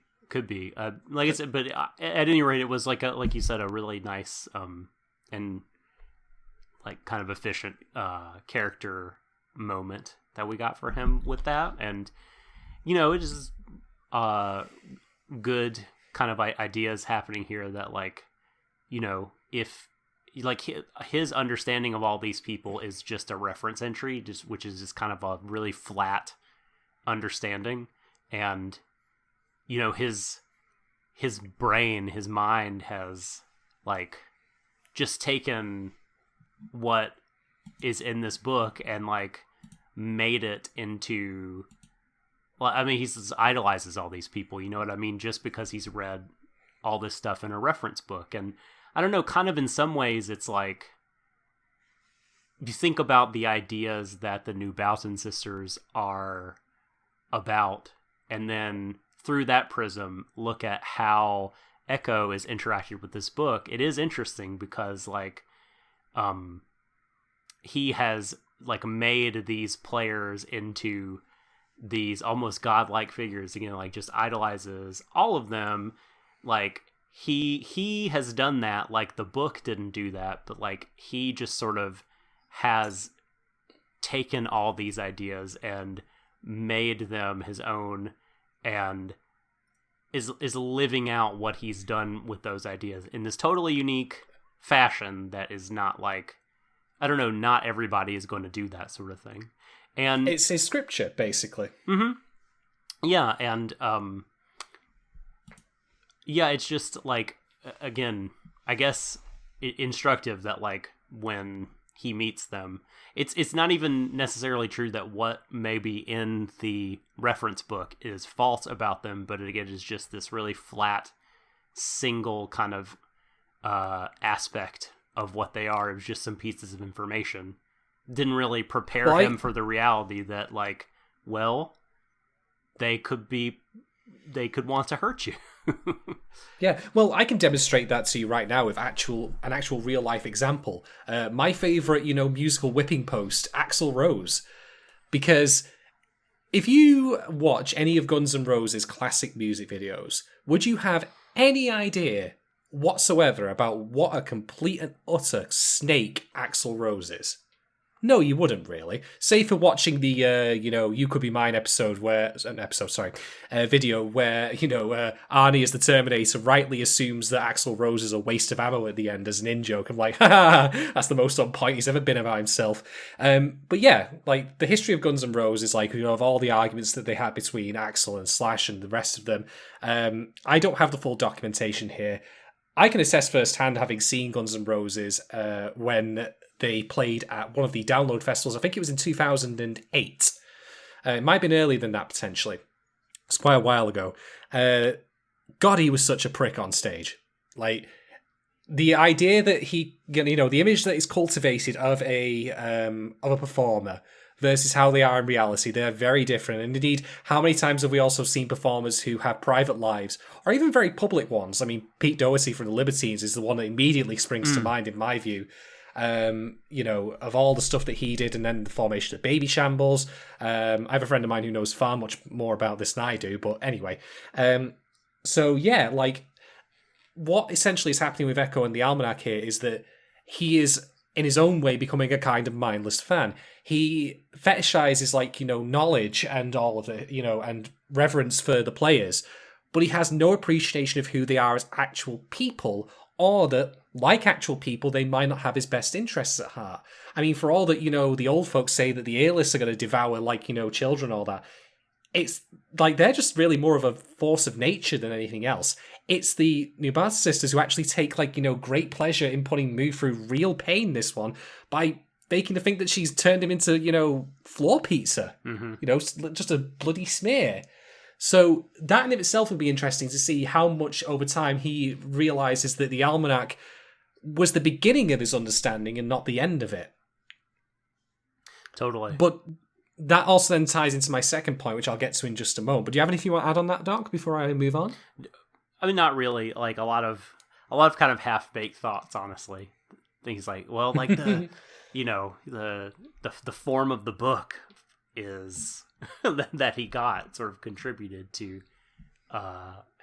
Like I said, but at any rate, it was like you said, a really nice and like kind of efficient character moment that we got for him with that. And it is good kind of ideas happening here that, like, if like his understanding of all these people is just a reference entry, which is just kind of a really flat understanding, and his brain, his mind has like just taken what is in this book and like made it into, well, I mean, he idolizes all these people, you know what I mean, just because he's read all this stuff in a reference book. And I don't know, kind of in some ways it's like, you think about the ideas that the new Boughton sisters are about, and then through that prism look at how Echo is interacting with this book. It is interesting because like he has like made these players into these almost godlike figures, again, like just idolizes all of them. Like he has done that, like the book didn't do that, but like he just sort of has taken all these ideas and made them his own, and is living out what he's done with those ideas in this totally unique fashion that is not like, I don't know, not everybody is going to do that sort of thing. And it's his scripture, basically. Mm-hmm. Yeah, and yeah, it's just like, again, I guess instructive that like when he meets them, it's not even necessarily true that what may be in the reference book is false about them, but again, is just this really flat, single kind of aspect of what they are. It was just some pieces of information. Didn't really prepare him for the reality that, like, well, they could want to hurt you. Yeah, well, I can demonstrate that to you right now with an actual real life example. My favorite, musical whipping post, Axl Rose, because if you watch any of Guns N' Roses' classic music videos, would you have any idea whatsoever about what a complete and utter snake Axl Rose is? No, you wouldn't really. Say for watching the, You Could Be Mine video where, Arnie as the Terminator rightly assumes that Axl Rose is a waste of ammo at the end as an in-joke. I'm like, that's the most on point he's ever been about himself. But yeah, like, the history of Guns N' Roses is like, of all the arguments that they had between Axl and Slash and the rest of them, I don't have the full documentation here. I can attest firsthand, having seen Guns N' Roses when they played at one of the Download festivals. I think it was in 2008. It might have been earlier than that, potentially. It's quite a while ago. God, he was such a prick on stage. Like, the idea that the image that is cultivated of a performer versus how they are in reality, they're very different. And indeed, how many times have we also seen performers who have private lives, or even very public ones? I mean, Pete Doherty from the Libertines is the one that immediately springs to mind, in my view. Of all the stuff that he did, and then the formation of Baby Shambles. I have a friend of mine who knows far much more about this than I do, but anyway. So yeah, like, what essentially is happening with Echo and the Almanac here is that he is, in his own way, becoming a kind of mindless fan. He fetishizes, like, knowledge and all of it, and reverence for the players, but he has no appreciation of who they are as actual people, or that, like actual people, they might not have his best interests at heart. I mean, for all that, the old folks say that the A-lists are going to devour, like, children, all that, it's like they're just really more of a force of nature than anything else. It's the New Boughton sisters who actually take, like, great pleasure in putting Moo through real pain, this one, by making her think that she's turned him into, floor pizza. Mm-hmm. Just a bloody smear. So that in of itself would be interesting to see how much over time he realizes that the Almanac was the beginning of his understanding and not the end of it. Totally. But that also then ties into my second point, which I'll get to in just a moment. But do you have anything you want to add on that, Doc, before I move on? I mean, not really. Like, a lot of kind of half-baked thoughts, honestly. Things like, well, like the the form of the book is that he got sort of contributed to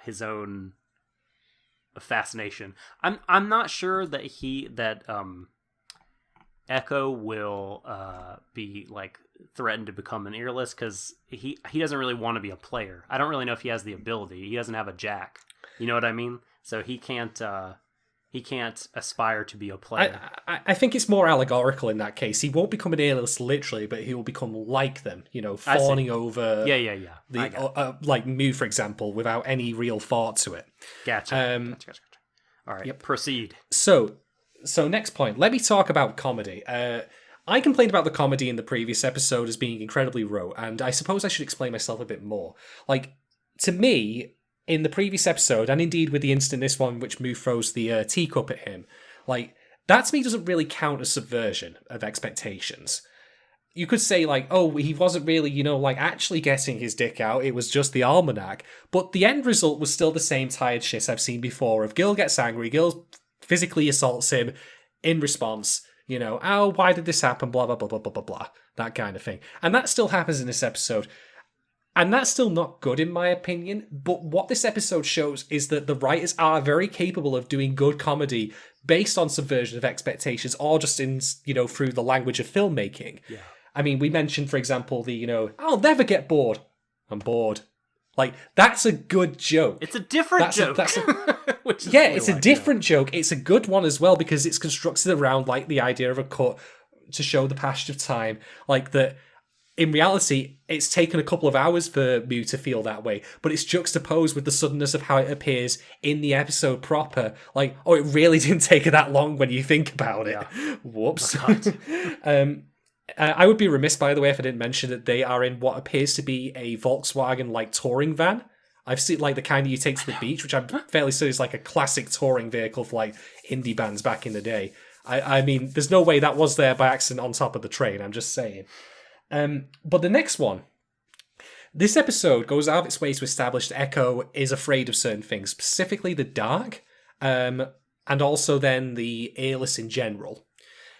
his own fascination. I'm not sure that Echo will be like threatened to become an earless because he doesn't really want to be a player. I don't really know if he has the ability. He doesn't have a jack. You know what I mean? So he can't aspire to be a player. I think it's more allegorical in that case. He won't become an earless literally, but he will become like them. Fawning over. Yeah. Like Mu, for example, without any real thought to it. Gotcha. All right. Yep. Proceed. So next point. Let me talk about comedy. I complained about the comedy in the previous episode as being incredibly rote, and I suppose I should explain myself a bit more. Like, to me, in the previous episode, and indeed with the incident in this one, which Mu throws the teacup at him, like, that to me doesn't really count as subversion of expectations. You could say, like, oh, he wasn't really, actually getting his dick out, it was just the almanac, but the end result was still the same tired shit I've seen before of Gil gets angry, Gil physically assaults him in response, oh, why did this happen, blah, blah, blah, blah, blah, blah, blah, that kind of thing. And that still happens in this episode. And that's still not good in my opinion, but what this episode shows is that the writers are very capable of doing good comedy based on subversion of expectations or just in, through the language of filmmaking. Yeah. I mean, we mentioned, for example, I'll never get bored. I'm bored. Like, that's a good joke. It's a different joke. It's a different joke. It's a good one as well because it's constructed around, like, the idea of a cut to show the passage of time. Like, that in reality, it's taken a couple of hours for Mu to feel that way, but it's juxtaposed with the suddenness of how it appears in the episode proper. Like, oh, it really didn't take her that long when you think about it. Yeah. Whoops. I would be remiss, by the way, if I didn't mention that they are in what appears to be a Volkswagen-like touring van. I've seen, like, the kind that you take to the beach, which I'm fairly certain is like a classic touring vehicle for, like, indie bands back in the day. I mean, there's no way that was there by accident on top of the train, I'm just saying. But the next one. This episode goes out of its way to establish that Echo is afraid of certain things, specifically the dark, and also then the airless in general.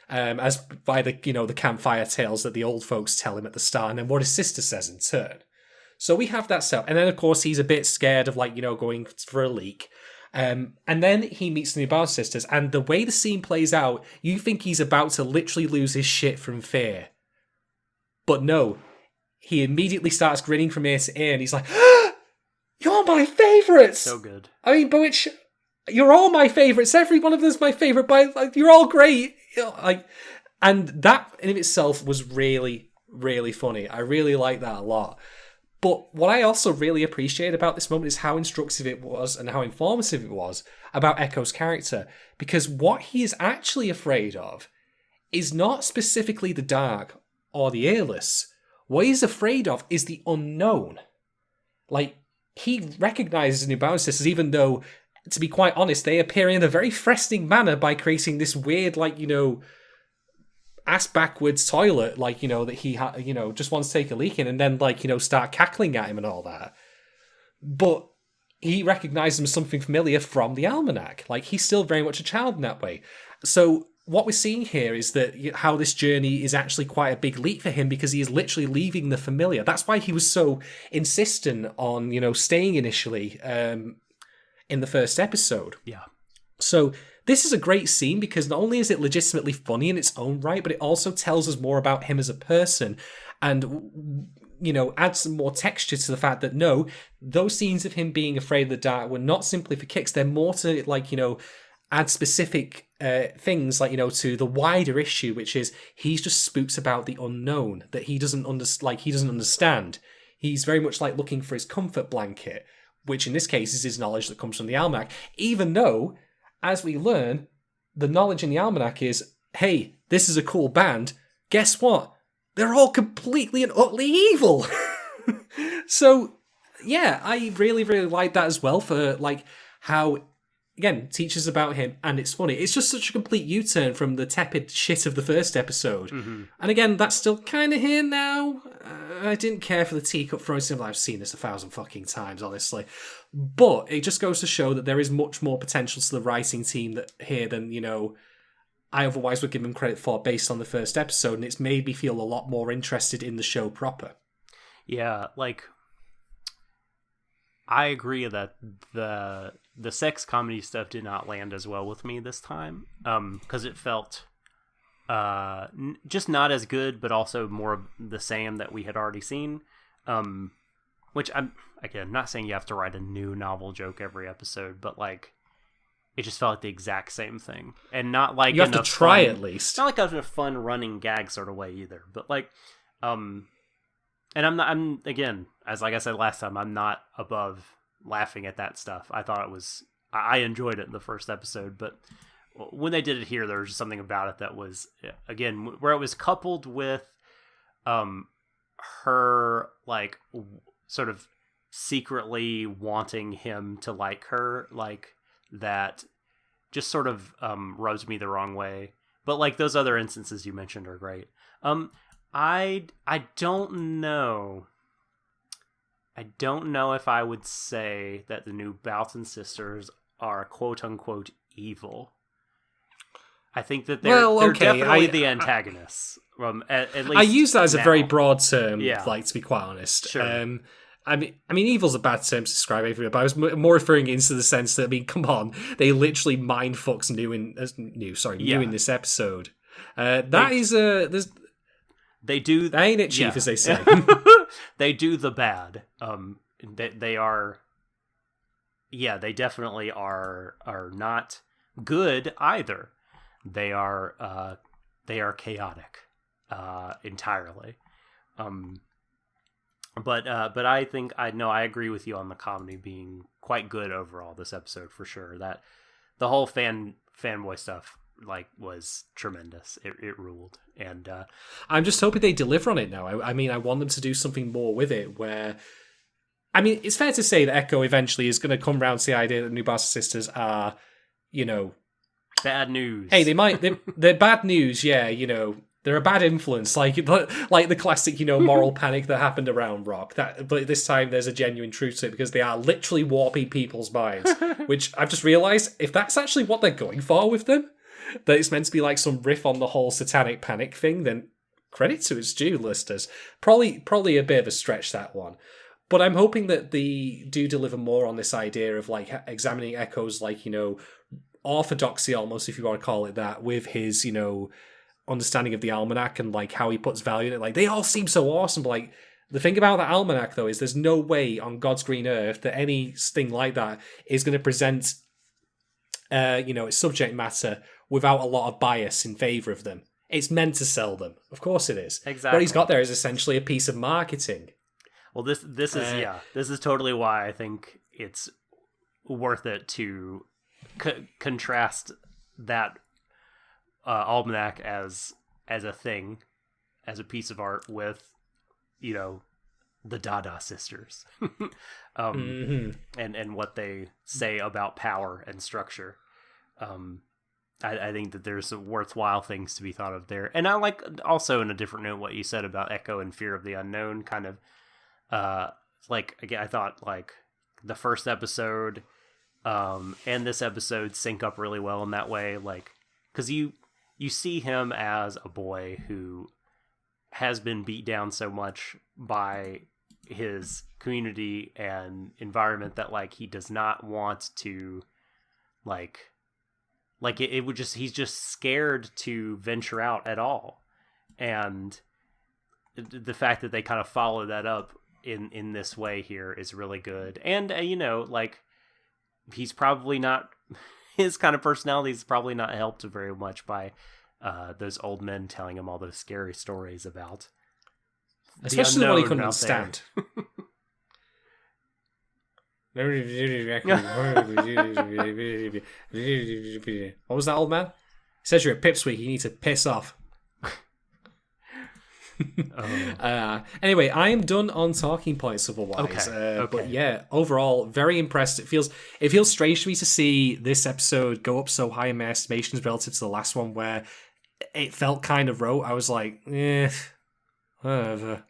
As by the the campfire tales that the old folks tell him at the start, and then what his sister says in turn. So we have that set, and then of course he's a bit scared of going for a leak, and then he meets the Nubao sisters, and the way the scene plays out, you think he's about to literally lose his shit from fear, but no, he immediately starts grinning from ear to ear, and he's like, "You're my favourites!" So good. I mean, but which you're all my favourites. Every one of them's my favourite. But you're all great. And that in itself was really, really funny. I really like that a lot. But what I also really appreciate about this moment is how instructive it was and how informative it was about Echo's character. Because what he is actually afraid of is not specifically the dark or the airless. What he's afraid of is the unknown. Like, he recognises Nubao sisters, even though, to be quite honest, they appear in a very threatening manner by creating this weird, ass backwards toilet, that he just wants to take a leak in, and then start cackling at him and all that. But he recognises them as something familiar from the almanac. Like, he's still very much a child in that way. So what we're seeing here is that how this journey is actually quite a big leap for him, because he is literally leaving the familiar. That's why he was so insistent on staying initially in the first episode. Yeah. So this is a great scene because not only is it legitimately funny in its own right, but it also tells us more about him as a person and, adds some more texture to the fact that, no, those scenes of him being afraid of the dark were not simply for kicks. They're more to, add specific things, to the wider issue, which is he's just spooks about the unknown that he doesn't understand. He's very much looking for his comfort blanket, which in this case is his knowledge that comes from the almanac, even though, as we learn, the knowledge in the almanac is, hey, this is a cool band. Guess what? They're all completely and utterly evil. So, yeah, I really, really like that as well for, how, again, teaches about him, and it's funny. It's just such a complete U-turn from the tepid shit of the first episode. Mm-hmm. And again, that's still kind of here now. I didn't care for the teacup throwing symbol. I've seen this 1,000 fucking times, honestly. But it just goes to show that there is much more potential to the writing team here than, I otherwise would give them credit for based on the first episode, and it's made me feel a lot more interested in the show proper. Yeah, I agree that the sex comedy stuff did not land as well with me this time, because it felt just not as good, but also more of the same that we had already seen. Which I'm, again, not saying you have to write a new novel joke every episode, but like it just felt like the exact same thing, and not like you have to try at least. Not like in a fun running gag sort of way either, but like, and I'm again, as like I said last time, I'm not above laughing at that stuff. I thought it was, I enjoyed it in the first episode, but when they did it here, there was just something about it that was, again, where it was coupled with, her like sort of secretly wanting him to like her, like that just sort of rubs me the wrong way. But like those other instances you mentioned are great. I don't know. I don't know if I would say that the new Balton sisters are quote unquote evil. I think that they're definitely the antagonists. At least I use that as now. a very broad term, like, to be quite honest. Sure. I mean, evil's a bad term to describe everything, but I was more referring into the sense that, I mean, come on, they literally mind fucks new in this episode. They do. That ain't it, Chief, as they say. They do the bad. They are. Yeah, they definitely are not good either. They are chaotic, entirely. But I think I agree with you on the comedy being quite good overall this episode for sure. That the whole fanboy stuff like was tremendous. It ruled, and I'm just hoping they deliver on it now. I mean, I want them to do something more with it. Where, I mean, it's fair to say that Echo eventually is going to come round to the idea that the new Bastard Sisters are, bad news. Hey, they're bad news. Yeah, they're a bad influence, like the classic, moral panic that happened around Rock. But this time there's a genuine truth to it because they are literally warping people's minds. Which I've just realised, if that's actually what they're going for with them, that it's meant to be like some riff on the whole satanic panic thing, then credit to its due, listeners. Probably a bit of a stretch, that one. But I'm hoping that they do deliver more on this idea of like examining Echo's like, orthodoxy almost, if you want to call it that, with his, understanding of the almanac and like how he puts value in it. Like, they all seem so awesome, but like the thing about the almanac though is there's no way on God's green earth that anything like that is going to present its subject matter without a lot of bias in favor of them. It's meant to sell them. Of course it is. Exactly. What he's got there is essentially a piece of marketing. Well, this is totally why I think it's worth it to contrast that almanac as a thing, as a piece of art with, the Dada sisters, and what they say about power and structure. I think that there's some worthwhile things to be thought of there, and I like also in a different note what you said about Echo and fear of the unknown. Kind of, like again, I thought like the first episode, and this episode sync up really well in that way, like because you see him as a boy who has been beat down so much by his community and environment that like he does not want to like it would just, he's just scared to venture out at all. And the fact that they kind of follow that up in this way here is really good. And like he's probably not, his kind of personality is probably not helped very much by those old men telling him all those scary stories about, especially the one he couldn't understand. What was that, old man? He says you're a pipsqueak, you need to piss off. Anyway, I am done on talking points otherwise. Okay. But yeah, overall, very impressed. It feels strange to me to see this episode go up so high in my estimations relative to the last one, where it felt kind of rote. I was like, whatever.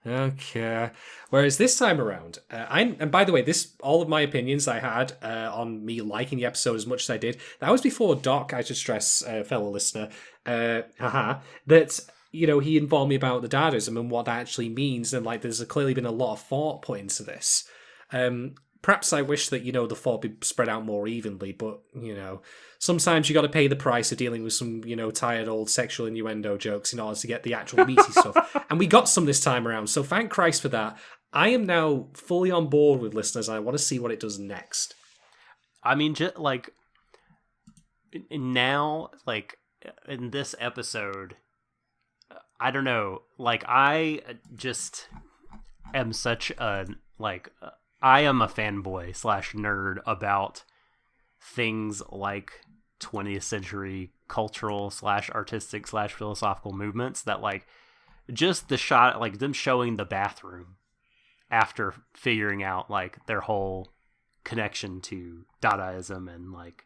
Okay. Whereas this time around, and by the way, all of my opinions I had on me liking the episode as much as I did, that was before Doc, I should stress, fellow listener, that, he informed me about the Dadaism and what that actually means, and like there's clearly been a lot of thought put into this. perhaps I wish that, the thought be spread out more evenly, but, sometimes you got to pay the price of dealing with some, tired old sexual innuendo jokes in order to get the actual meaty stuff. And we got some this time around, so thank Christ for that. I am now fully on board with listeners, and I want to see what it does next. I mean, just, like, now, like, in this episode, I don't know, like, I just am such a, like, I am a fanboy / nerd about things like 20th century cultural / artistic / philosophical movements that, like, just the shot, like, them showing the bathroom after figuring out, like, their whole connection to Dadaism and, like,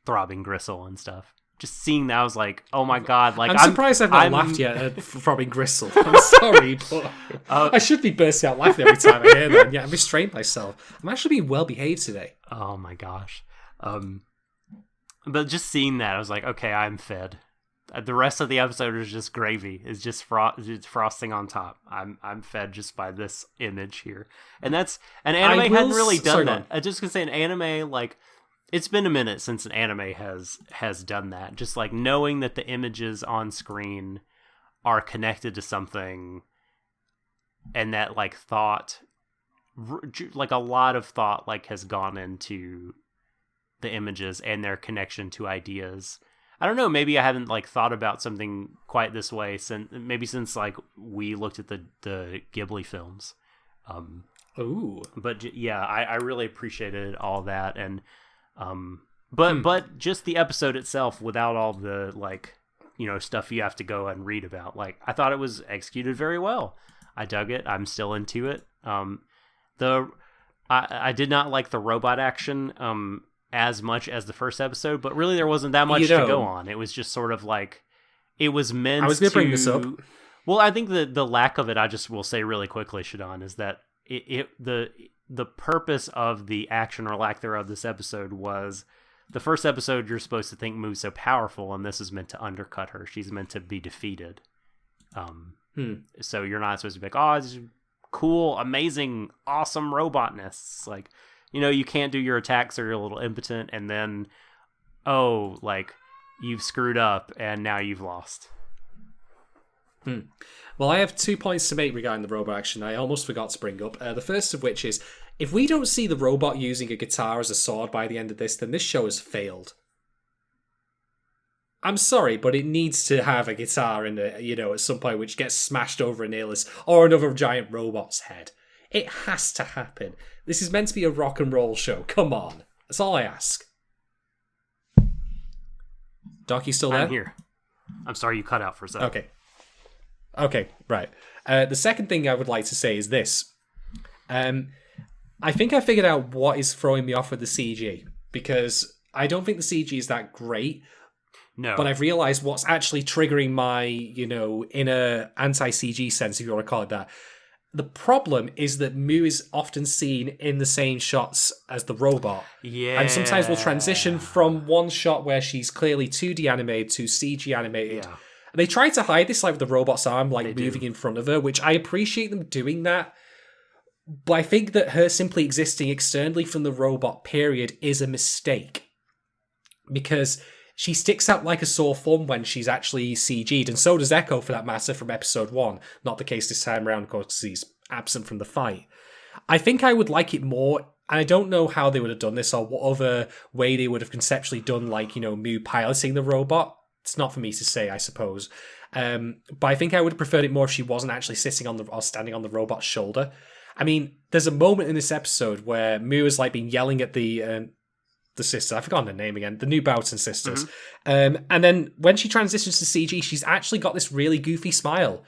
throbbing gristle and stuff. Just seeing that, I was like, oh my god. Like, I'm surprised I've not laughed yet at throbbing gristle. I'm sorry, but I should be bursting out laughing every time I hear that. Yeah, I've restrained myself. I'm actually being well behaved today. Oh my gosh. But just seeing that, I was like, okay, I'm fed. The rest of the episode is just gravy. It's just frosting on top. I'm fed just by this image here. And that's an anime hadn't really done that. I just gonna say an anime, like, it's been a minute since an anime has done that. Just, like, knowing that the images on screen are connected to something, and that, like, thought, like, a lot of thought, like, has gone into the images and their connection to ideas. I don't know, maybe I haven't, like, thought about something quite this way since like, we looked at the Ghibli films. Ooh. But, yeah, I really appreciated all that, and but just the episode itself, without all the, like, stuff you have to go and read about, like, I thought it was executed very well. I dug it. I'm still into it. I did not like the robot action as much as the first episode, but really there wasn't that much to go on. It was just sort of like, it was meant to... I was going to bring this up. Well, I think the lack of it, I just will say really quickly, Shadon, is that the purpose of the action or lack thereof this episode was, the first episode you're supposed to think Moo's so powerful, and this is meant to undercut her. She's meant to be defeated. So you're not supposed to be like, oh, this is cool, amazing, awesome robotness. Like, you can't do your attacks or you're a little impotent, and then, oh, like, you've screwed up and now you've lost. Well, I have 2 points to make regarding the robot action I almost forgot to bring up. The first of which is, if we don't see the robot using a guitar as a sword by the end of this, then this show has failed. I'm sorry, but it needs to have a guitar in it, at some point, which gets smashed over a nailless or another giant robot's head. It has to happen. This is meant to be a rock and roll show. Come on. That's all I ask. Doc, you still there? I'm here. I'm sorry you cut out for a second. Okay, right. The second thing I would like to say is this. I think I figured out what is throwing me off with the CG, because I don't think the CG is that great. No. But I've realized what's actually triggering my, inner anti-CG sense, if you want to call it that. The problem is that Moo is often seen in the same shots as the robot. Yeah. And sometimes we'll transition from one shot where she's clearly 2D animated to CG animated. Yeah. They try to hide this, like, with the robot's arm, like, moving in front of her, which I appreciate them doing that. But I think that her simply existing externally from the robot, period, is a mistake. Because she sticks out like a sore thumb when she's actually CG'd, and so does Echo, for that matter, from episode 1. Not the case this time around, of course, because he's absent from the fight. I think I would like it more, and I don't know how they would have done this, or what other way they would have conceptually done, like, Moo piloting the robot. It's not for me to say, I suppose. But I think I would have preferred it more if she wasn't actually sitting on or standing on the robot's shoulder. I mean, there's a moment in this episode where Moo has, like, been yelling at the sisters. I've forgotten her name again. The New Boughton sisters. Mm-hmm. And then when she transitions to CG, she's actually got this really goofy smile.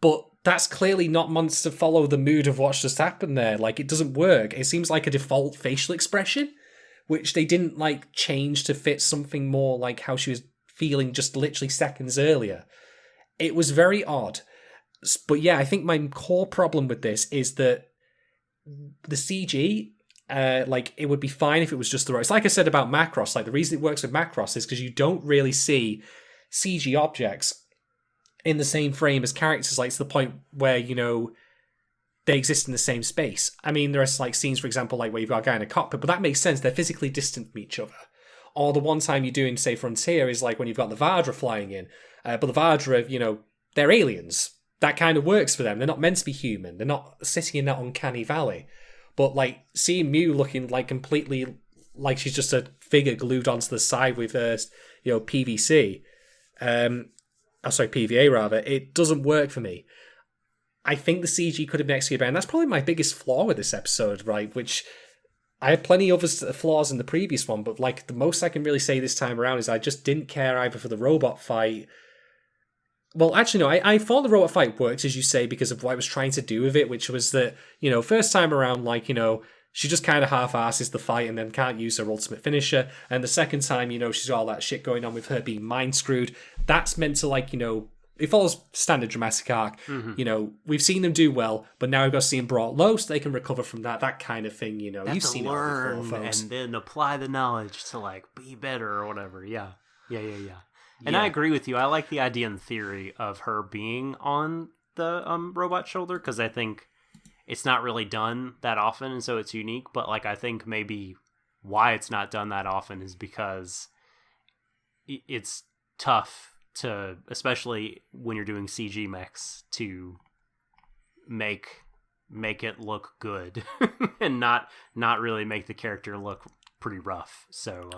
But that's clearly not meant to follow the mood of what's just happened there. Like, it doesn't work. It seems like a default facial expression, which they didn't, like, change to fit something more like how she was feeling just literally seconds earlier. It was very odd. But yeah, I think my core problem with this is that the CG, like, it would be fine if it was just the right. It's like I said about Macross. Like, the reason it works with Macross is because you don't really see CG objects in the same frame as characters. Like, to the point where, they exist in the same space. I mean, there are like scenes, for example, like where you've got a guy in a cockpit, but that makes sense. They're physically distant from each other. Or the one time you do in, say, Frontier is like when you've got the Vardra flying in. But the Vardra, they're aliens. That kind of works for them. They're not meant to be human. They're not sitting in that uncanny valley. But like seeing Mew looking like completely like she's just a figure glued onto the side with PVC. PVA rather. It doesn't work for me. I think the CG could have been executed better, and that's probably my biggest flaw with this episode, right? Which I had plenty of other flaws in the previous one, but like the most I can really say this time around is I just didn't care either for the robot fight. Well, actually, no, I thought the robot fight worked, as you say, because of what I was trying to do with it, which was that, first time around, she just kind of half-asses the fight and then can't use her ultimate finisher. And the second time, she's got all that shit going on with her being mind-screwed. That's meant to, it follows standard dramatic arc. Mm-hmm. We've seen them do well, but now we've got to see them brought low so they can recover from that kind of thing, You've seen learn it before, folks. And then apply the knowledge to, be better or whatever. Yeah. And I agree with you. I like the idea and theory of her being on the robot shoulder, because I think it's not really done that often, and so it's unique. But I think maybe why it's not done that often is because it's tough to, especially when you're doing CG mechs, to make it look good and not really make the character look pretty rough. So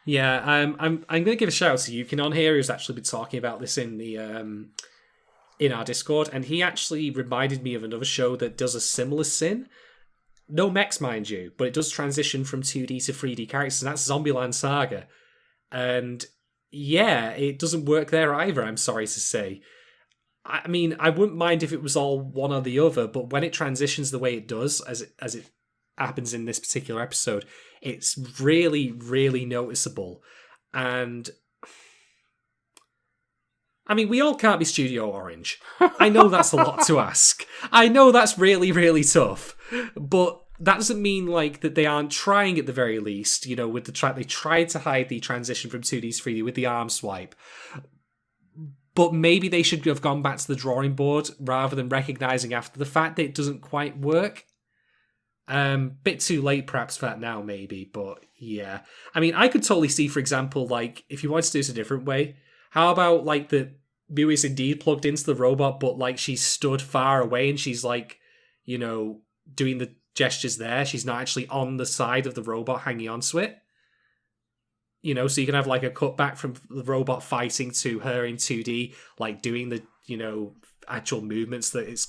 I'm going to give a shout out to Yukin on here, who's actually been talking about this in the in our Discord, and he actually reminded me of another show that does a similar sin. No mechs, mind you, but it does transition from 2D to 3D characters, and that's Zombieland Saga. And yeah, it doesn't work there either, I'm sorry to say. I mean, I wouldn't mind if it was all one or the other, but when it transitions the way it does, as it happens in this particular episode, it's really, really noticeable. And I mean, we all can't be Studio Orange. I know that's a lot to ask. I know that's really, really tough. But that doesn't mean that they aren't trying at the very least. With they tried to hide the transition from 2D to 3D with the arm swipe. But maybe they should have gone back to the drawing board rather than recognizing after the fact that it doesn't quite work. Bit too late perhaps for that now, maybe, but yeah. I mean, I could totally see, for example, if you wanted to do this a different way, how about the Mew is indeed plugged into the robot, but she's stood far away and she's doing the gestures there. She's not actually on the side of the robot hanging onto it. So you can have a cutback from the robot fighting to her in 2D, doing the, actual movements that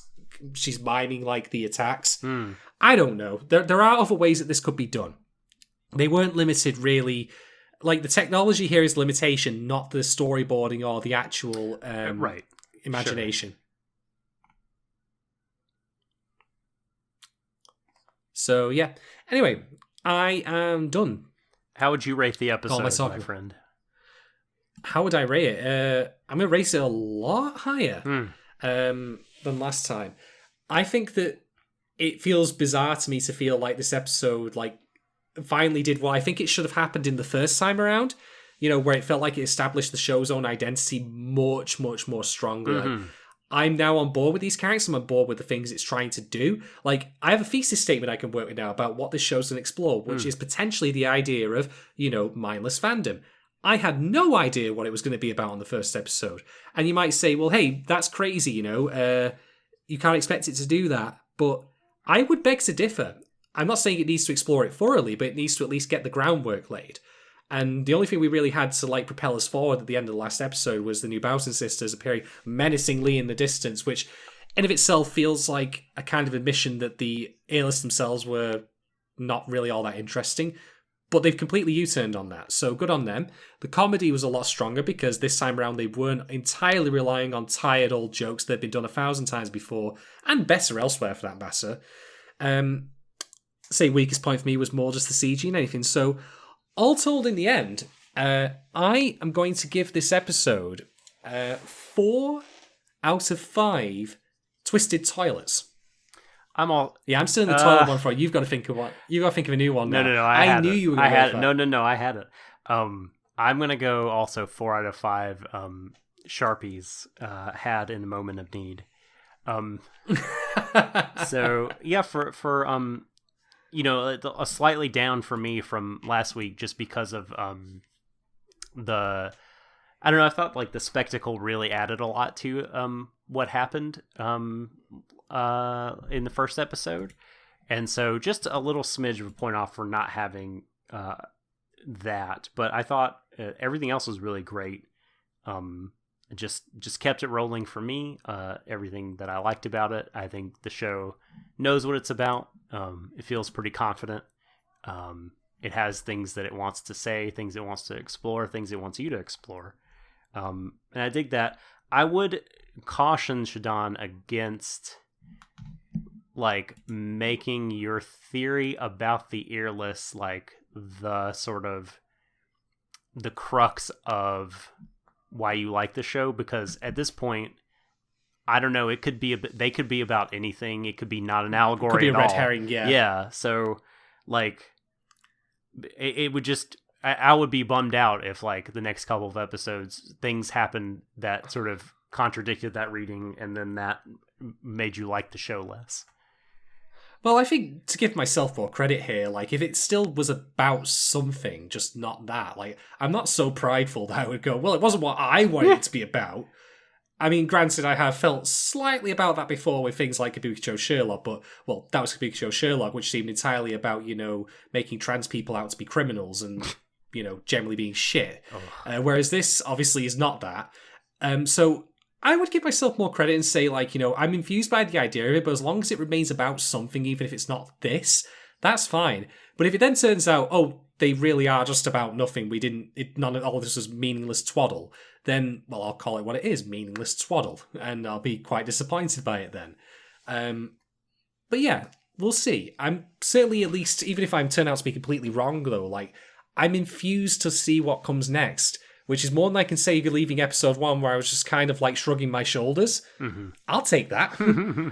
she's miming the attacks. I don't know. There are other ways that this could be done. They weren't limited really. The technology here is limitation, not the storyboarding or the actual imagination. Sure. So yeah. Anyway, I am done. How would you rate the episode, my friend? How would I rate it? I'm going to rate it a lot higher than last time. I think that it feels bizarre to me to feel like this episode finally did what I think it should have happened in the first time around, where it felt like it established the show's own identity much, much more strongly. Mm-hmm. I'm now on board with these characters. I'm on board with the things it's trying to do. I have a thesis statement I can work with now about what this show's going to explore, which is potentially the idea of, mindless fandom. I had no idea what it was going to be about on the first episode. And you might say, well, hey, that's crazy, you can't expect it to do that. But I would beg to differ. I'm not saying it needs to explore it thoroughly, but it needs to at least get the groundwork laid. And the only thing we really had to propel us forward at the end of the last episode was the new Bowson sisters appearing menacingly in the distance, which in of itself feels like a kind of admission that the A-list themselves were not really all that interesting. But they've completely U-turned on that, so good on them. The comedy was a lot stronger because this time around they weren't entirely relying on tired old jokes that had been done 1,000 times before, and better elsewhere for that matter. Weakest point for me was more just the CG and anything. So, all told in the end, I am going to give this episode 4 out of 5 twisted toilets. I'm still in the toilet one for you. You've got to think of one. You've got to think of a new one now. No. I knew you were going to go for that. No. I had it. I'm going to go also 4 out of 5 Sharpies had in the moment of need. So yeah, for a slightly down for me from last week, just because of the, I don't know, I thought like the spectacle really added a lot to what happened in the first episode, and so just a little smidge of a point off for not having that. But I thought everything else was really great. Just kept it rolling for me. Everything that I liked about it, I think the show knows what it's about. It feels pretty confident. It has things that it wants to say, things it wants to explore, things it wants you to explore. And I dig that. I would caution Shadon against like making your theory about the earless like the sort of the crux of why you like the show, because at this point, I don't know, it could be they could be about anything. It could be not an allegory, could be at a red all. herring, yeah. Yeah, so like it would just, I would be bummed out if like the next couple of episodes things happened that sort of contradicted that reading, and then that made you like the show less. Well, I think to give myself more credit here, like, if it still was about something, just not that, like, I'm not so prideful that I would go, well, it wasn't what I wanted it to be about. I mean, granted, I have felt slightly about that before with things like Kabukicho Sherlock, but, well, that was Kabukicho Sherlock, which seemed entirely about, making trans people out to be criminals and, generally being shit. Whereas this, obviously, is not that. So I would give myself more credit and say, like, I'm infused by the idea of it, but as long as it remains about something, even if it's not this, that's fine. But if it then turns out, oh, they really are just about nothing, none of all this was meaningless twaddle, then, well, I'll call it what it is, meaningless twaddle, and I'll be quite disappointed by it then. But yeah, we'll see. I'm certainly, at least, even if I turn out to be completely wrong, though, like, I'm infused to see what comes next, which is more than I can say if you're leaving episode 1, where I was just kind of like shrugging my shoulders. Mm-hmm. I'll take that.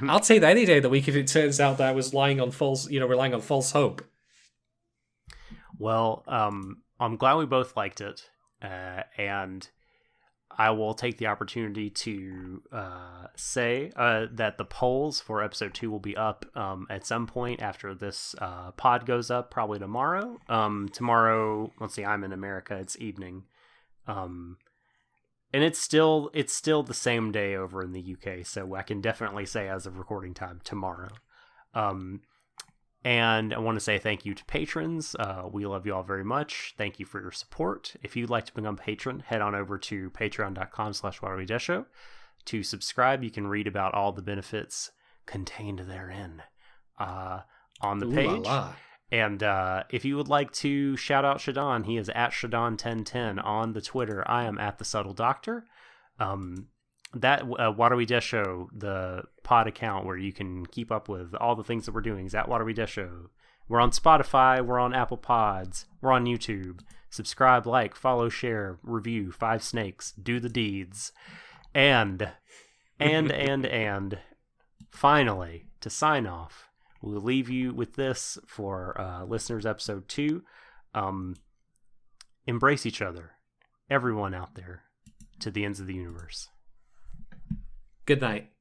I'll take that any day of the week if it turns out that I was relying on false hope. Well, I'm glad we both liked it, and I will take the opportunity to say that the polls for episode 2 will be up at some point after this pod goes up, probably tomorrow. Tomorrow, let's see, I'm in America, it's evening. And it's still the same day over in the UK, so I can definitely say as of recording time tomorrow. And I want to say thank you to patrons. We love you all very much. Thank you for your support. If you'd like to become a patron, head on over to patreon.com/Warui Deshou. To subscribe, you can read about all the benefits contained therein on the page. La la. And if you would like to shout out Shadon, he is at Shadon1010 on the Twitter. I am at the Subtle Doctor. That Warui Deshou, the pod account where you can keep up with all the things that we're doing, is at Warui Deshou. We're on Spotify, we're on Apple Pods, we're on YouTube. Subscribe, like, follow, share, review, 5 snakes, do the deeds. And finally, to sign off, we'll leave you with this for listeners episode 2. Embrace each other, everyone out there, to the ends of the universe. Good night.